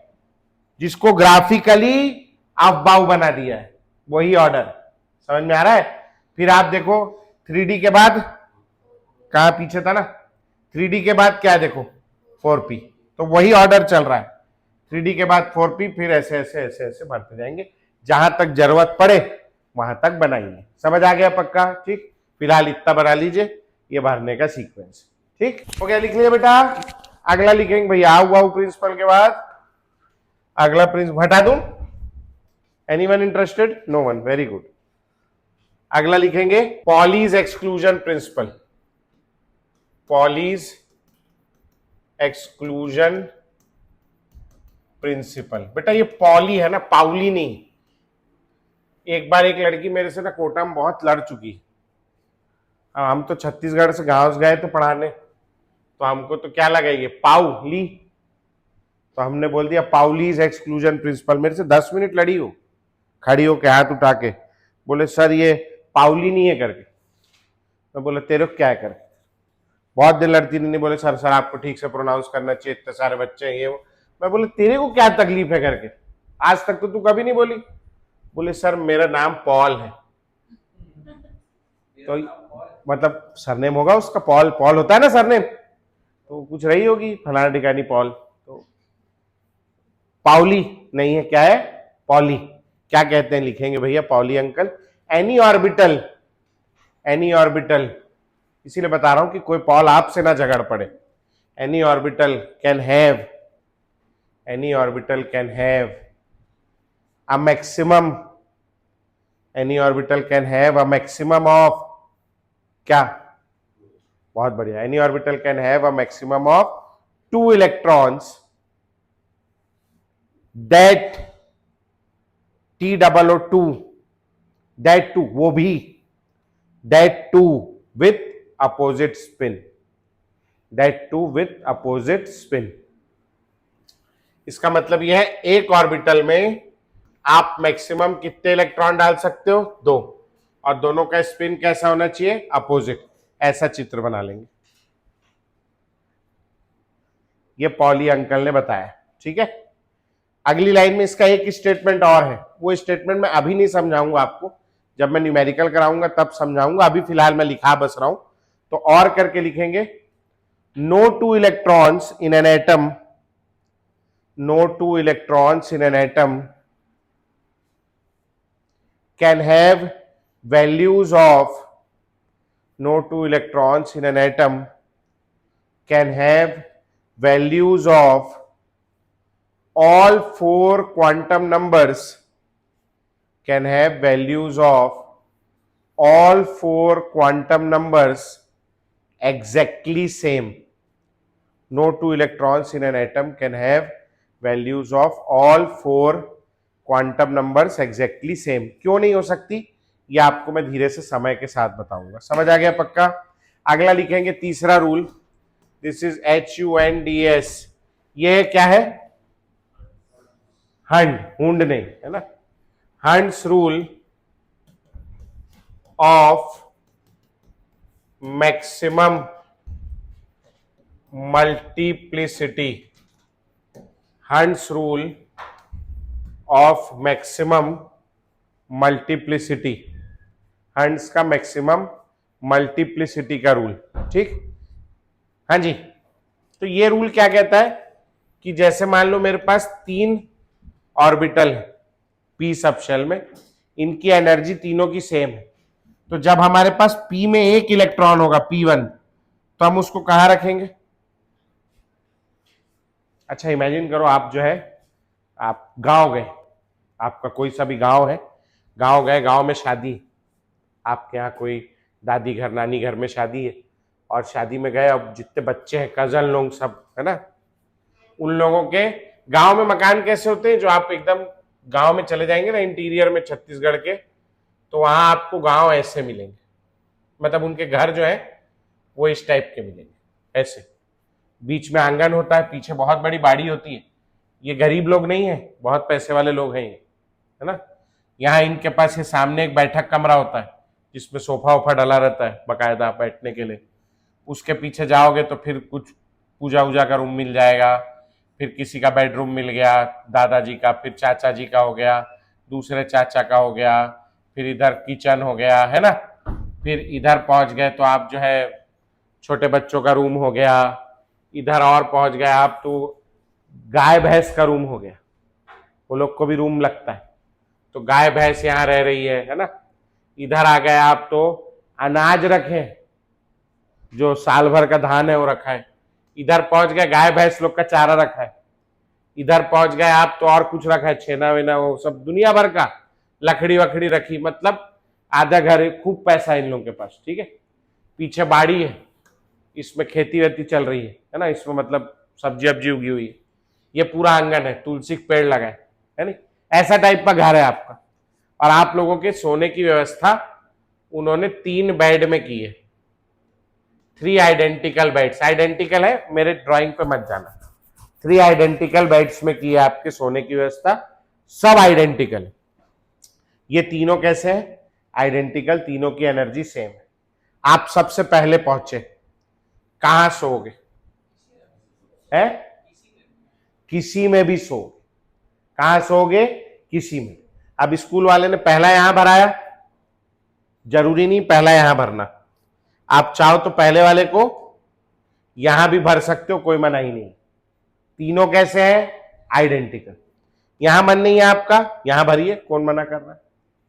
जिसको ग्राफिकली अफबाउ बना दिया है, वही ऑर्डर। समझ में आ रहा है? फिर आप देखो 3d के बाद कहां पीछे था ना, 3d के बाद क्या देखो 4p, तो वही ऑर्डर चल रहा है। 3d के बाद 4p, फिर ऐसे ऐसे ऐसे ऐसे बढ़ते जाएंगे, जहां तक जरूरत पड़े वहां तक बनाइए। समझ आ गया पक्का? ठीक, फिलहाल इतना बना लीजिए, ये भरने का सीक्वेंस। ठीक हो गया, लिख लिया बेटा। अगला लिखेंगे भैया आओ वाउ प्रिंसिपल के बाद अगला प्रिंसिपल हटा दूं, anyone interested? No one, very good. अगला लिखेंगे Pauli's exclusion principle. Pauli's exclusion principle. बेटा ये पॉली है ना, पाउली नहीं। एक बार एक लड़की मेरे से ना कोटा में बहुत लड़ चुकी। हम तो छत्तीसगढ़ से गांव गए तो पढ़ाने, तो हमको तो क्या लगा ये पाउली, तो हमने बोल दिया पाउलीज एक्सक्लूजन प्रिंसिपल। मेरे से 10 मिनट लड़ी हो, खड़ी हो के हाथ उठा के, बोले सर ये पाउली नहीं है करके। मैं बोला तेरे को क्या है करके? बहुत दिन लड़ती नहीं, बोले सर सर आपको ठीक से प्रोनाउंस करना चाहिए, इतने सारे बच्चे हैं ये वो। मैं बोले तेरे को क्या तकलीफ है करके, आज तक तो तू कभी नहीं बोली। बोले सर मेरा नाम पॉल है। तो मतलब सरनेम होगा उसका, पॉल, पॉल होता है ना सरनेम, तो कुछ रही होगी फलाना ठिकानी पॉल, तो पाउली नहीं है, क्या है? पॉली। क्या कहते हैं लिखेंगे भैया poly uncle. Any orbital, any orbital, इसीलिए बता रहा हूं कि कोई पॉल आपसे ना झगड़ पड़े। Any orbital can have, any orbital can have a maximum, any orbital can have a maximum of क्या? बहुत बढ़िया। Any orbital can have a maximum of 2 electrons that T2O2, that two, वो भी that two with opposite spin, that two with opposite spin. इसका मतलब यह है एक ऑर्बिटल में आप मैक्सिमम कितने इलेक्ट्रॉन डाल सकते हो? 2, और दोनों का स्पिन कैसा होना चाहिए? अपोजिट। ऐसा चित्र बना लेंगे। ये पॉली अंकल ने बताया, ठीक है। अगली लाइन में इसका एक स्टेटमेंट और है, वो स्टेटमेंट मैं अभी नहीं समझाऊंगा आपको, जब मैं न्यूमेरिकल कराऊंगा तब समझाऊंगा, अभी फिलहाल मैं लिखा बस रहा हूं। तो और करके लिखेंगे no 2 electrons in an atom, no 2 electrons in an atom can have values of, no 2 electrons in an atom can have values of all 4 quantum numbers, can have values of all 4 quantum numbers exactly same. No 2 electrons in an atom can have values of all 4 quantum numbers exactly same. क्यों नहीं हो सकती, ये आपको मैं धीरे से समय के साथ बताऊंगा। समझ आ गया पक्का? अगला लिखेंगे तीसरा रूल, दिस इज HUNDS। ये क्या है? हंड, हुंड नहीं है ना, Hund's rule of maximum multiplicity, Hund's rule of maximum multiplicity, Hund's का मैक्सिमम मल्टीप्लिसिटी का रूल। ठीक, हाँ जी। तो ये रूल क्या कहता है कि जैसे मान लो मेरे पास 3 ऑर्बिटल है p सब शेल में, इनकी एनर्जी तीनों की सेम है, तो जब हमारे पास p में एक इलेक्ट्रॉन होगा p1, तो हम उसको कहां रखेंगे? अच्छा इमेजिन करो आप जो है, आप गांव गए, आपका कोई सा भी गांव है, गांव गए, गांव में शादी, आपके यहाँ कोई दादी घर नानी घर में शादी है, और शादी में गए, अब जितने बच्चे हैं कजन लोग सब है ना, उन लोगों के गांव में मकान कैसे होते हैं, जो आप एकदम गांव में चले जाएंगे ना इंटीरियर में छत्तीसगढ़ के, तो वहां आपको गांव ऐसे मिलेंगे, मतलब उनके घर जो है वो इस टाइप के मिलेंगे, ऐसे बीच में आंगन होता है, पीछे बहुत बड़ी बाड़ी होती है। ये गरीब लोग नहीं है, बहुत पैसे वाले लोग हैं ये, है ना। यहाँ इनके पास ये सामने एक बैठक कमरा होता है जिसमें सोफा वोफा डला रहता है बकायदा बैठने के लिए। उसके पीछे जाओगे तो फिर कुछ पूजा वूजा का रूम मिल जाएगा, फिर किसी का बेडरूम मिल गया दादाजी का, फिर चाचा जी का हो गया, दूसरे चाचा का हो गया, फिर इधर किचन हो गया, है ना। फिर इधर पहुंच गए तो आप जो है छोटे बच्चों का रूम हो गया, इधर और पहुंच गए आप तो गाय भैंस का रूम हो गया, वो लोग को भी रूम लगता है तो गाय भैंस यहाँ रह रही है ना। इधर आ गए आप तो अनाज रखे, जो साल भर का धान है वो रखा है। इधर पहुंच गए गाय भैंस लोग का चारा रखा है। इधर पहुंच गए आप तो और कुछ रखा है, छेना वेना वो सब दुनिया भर का, लकड़ी वकड़ी रखी, मतलब आधा घर है, खूब पैसा है इन लोगों के पास, ठीक है। पीछे बाड़ी है, इसमें खेती वेती चल रही है ना, इसमें मतलब सब्जी वब्जी उगी हुई है। ये पूरा आंगन है, तुलसी के पेड़ लगा है नहीं, ऐसा टाइप का घर है आपका। और आप लोगों के सोने की व्यवस्था उन्होंने 3 बेड में की है, 3 आइडेंटिकल बेड्स। आइडेंटिकल है, मेरे ड्राइंग पे मत जाना। 3 आइडेंटिकल बेड्स में की है आपके सोने की व्यवस्था, सब आइडेंटिकल है। ये तीनों कैसे हैं? आइडेंटिकल, तीनों की एनर्जी सेम है। आप सबसे पहले पहुंचे, कहां सोओगे? है किसी में भी सो, कहां सोओगे? किसी में। अब स्कूल वाले ने पहला यहां भराया, जरूरी नहीं पहला यहां भरना, आप चाहो तो पहले वाले को यहां भी भर सकते हो, कोई मना ही नहीं। तीनों कैसे हैं? आइडेंटिकल। यहां मन नहीं है आपका, यहां भरिए, कौन मना कर रहा है?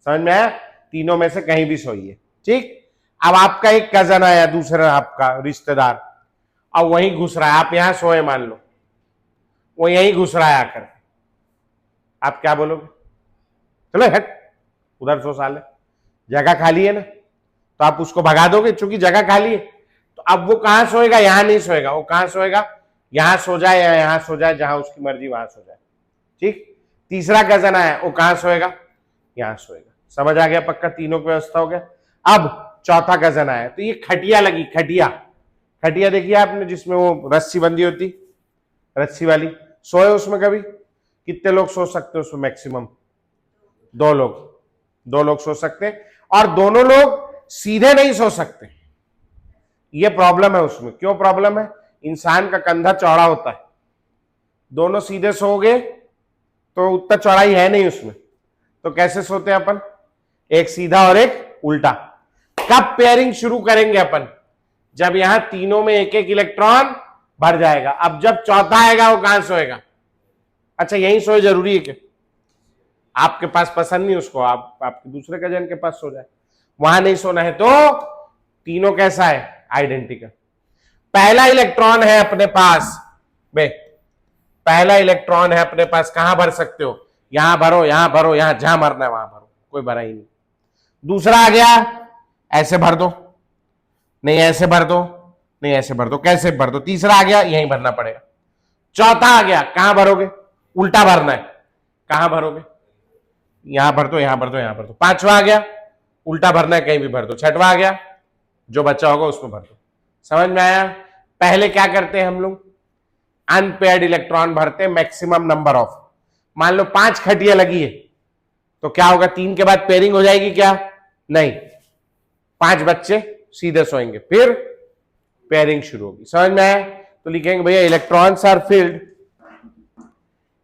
समझ में आया? तीनों में से कहीं भी सोइए, ठीक। अब आपका एक कजन आया, दूसरा आपका रिश्तेदार, अब वहीं घुस रहा है, आप यहां सोए मान लो, वो यहीं घुस रहा है आकर, आप क्या बोलोगे? चलो हट, उधर सो साले, जगह खाली है ना, तो आप उसको भगा दोगे चूंकि जगह खाली है। तो अब वो कहां सोएगा? यहां नहीं सोएगा, वो कहां सोएगा? यहां सो जाए या यहां सो जाए, जहां उसकी मर्जी वहां सो जाए, ठीक। तीसरा कजन आया, वो कहां सोएगा? यहां सोएगा। समझ आ गया? पक्का तीनों की व्यवस्था हो गया। अब चौथा कजन आया, तो ये खटिया लगी, खटिया, खटिया देखिए आपने, जिसमें वो रस्सी बंदी होती, रस्सी वाली, सोए उसमें कभी? कितने लोग सो सकते हो उसमें? मैक्सिमम 2 लोग, 2 लोग सो सकते हैं, और दोनों लोग सीधे नहीं सो सकते, ये प्रॉब्लम है उसमें। क्यों प्रॉब्लम है? इंसान का कंधा चौड़ा होता है, दोनों सीधे सोओगे तो उतना चौड़ाई है नहीं उसमें, तो कैसे सोते हैं अपन? एक सीधा और एक उल्टा। कब पेयरिंग शुरू करेंगे अपन? जब यहां तीनों में एक एक इलेक्ट्रॉन भर जाएगा। अब जब चौथा आएगा, वो कहां सोएगा? अच्छा यहीं सोए, जरूरी है कि आपके पास पसंद नहीं उसको, आप आपके दूसरे कजन के पास सो जाए, वहां नहीं सोना है, तो तीनों कैसा है? आइडेंटिकल। पहला इलेक्ट्रॉन है अपने पास, बे पहला इलेक्ट्रॉन है अपने पास, कहां भर सकते हो? यहां भरो, यहां भरो, यहां जहां मरना है वहां भरो, कोई भरा ही नहीं। दूसरा आ गया, ऐसे भर दो, नहीं ऐसे भर दो, नहीं ऐसे भर दो, कैसे भर दो? तीसरा आ गया, यहीं भरना पड़ेगा। चौथा आ गया, कहां भरोगे? उल्टा भरना है, कहां भरोगे? यहां भर दो, यहां भर दो, यहां भर दो। पांचवा आ गया, उल्टा भरना है, कहीं भी भर दो। छठवा आ गया, जो बच्चा होगा उसमें भर दो। समझ में आया? पहले क्या करते हैं हम लोग? अनपेयर्ड इलेक्ट्रॉन भरते हैं, मैक्सिमम नंबर ऑफ। मान लो 5 खटिया लगी है, तो क्या होगा? 3 के बाद पेयरिंग हो जाएगी क्या? नहीं, 5 बच्चे सीधे सोएंगे, फिर पेयरिंग शुरू होगी। समझ में आया? तो लिखेंगे भैया, इलेक्ट्रॉन्स आर फिल्ड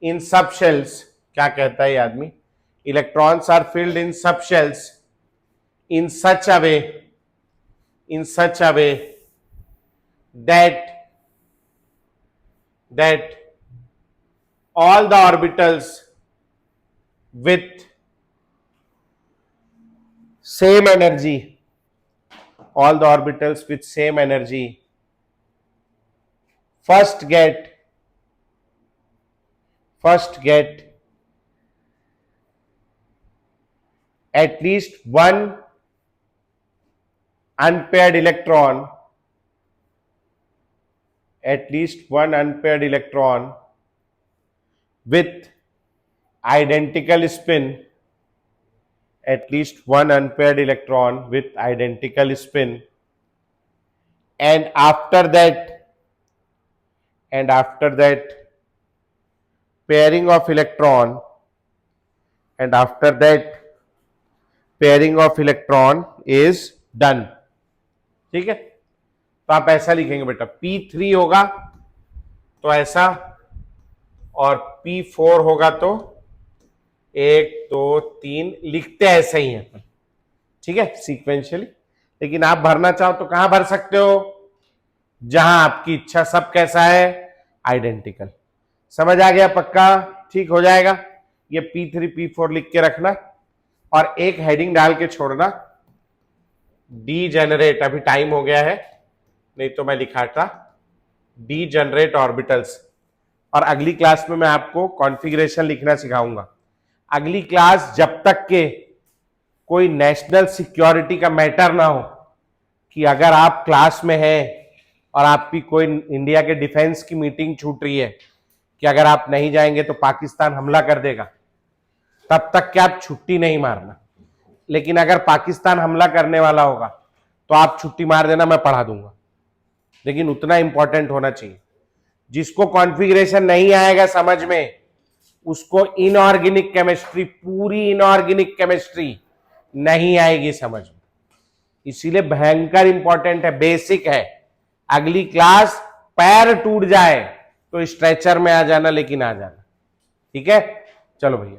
इन सब शेल्स। क्या कहता है ये आदमी? Electrons are filled in subshells in such a way that all the orbitals with same energy, all the orbitals with same energy first get at least one unpaired electron, at least one unpaired electron with identical spin, at least one unpaired electron with identical spin, and after that pairing of electron, and after that pairing of electron is done. ठीक है, तो आप ऐसा लिखेंगे बेटा, P3 होगा तो ऐसा, और P4 होगा तो 1 2 3, लिखते ऐसे ही है। ठीक है, सीक्वेंशियली। लेकिन आप भरना चाहो तो कहां भर सकते हो, जहां आपकी इच्छा। सब कैसा है, आइडेंटिकल। समझ आ गया, पक्का, ठीक हो जाएगा। ये P3 P4 लिख के रखना और एक हेडिंग डाल के छोड़ना, डी जनरेट। अभी टाइम हो गया है, नहीं तो मैं लिखा था डी जनरेट ऑर्बिटल्स। और अगली क्लास में मैं आपको कॉन्फ़िगरेशन लिखना सिखाऊंगा। अगली क्लास जब तक के कोई नेशनल सिक्योरिटी का मैटर ना हो, कि अगर आप क्लास में हैं और आपकी कोई इंडिया के डिफेंस की मीटिंग छूट रही है कि अगर आप नहीं जाएंगे तो पाकिस्तान हमला कर देगा, तब तक के आप छुट्टी नहीं मारना। लेकिन अगर पाकिस्तान हमला करने वाला होगा तो आप छुट्टी मार देना, मैं पढ़ा दूंगा। लेकिन उतना इंपॉर्टेंट होना चाहिए। जिसको कॉन्फ़िगरेशन नहीं आएगा समझ में, उसको इनऑर्गेनिक केमिस्ट्री, पूरी इनऑर्गेनिक केमिस्ट्री नहीं आएगी समझ में। इसीलिए भयंकर इंपॉर्टेंट है, बेसिक है। अगली क्लास पैर टूट जाए तो स्ट्रेचर में आ जाना, लेकिन आ जाना। ठीक है, चलो भैया।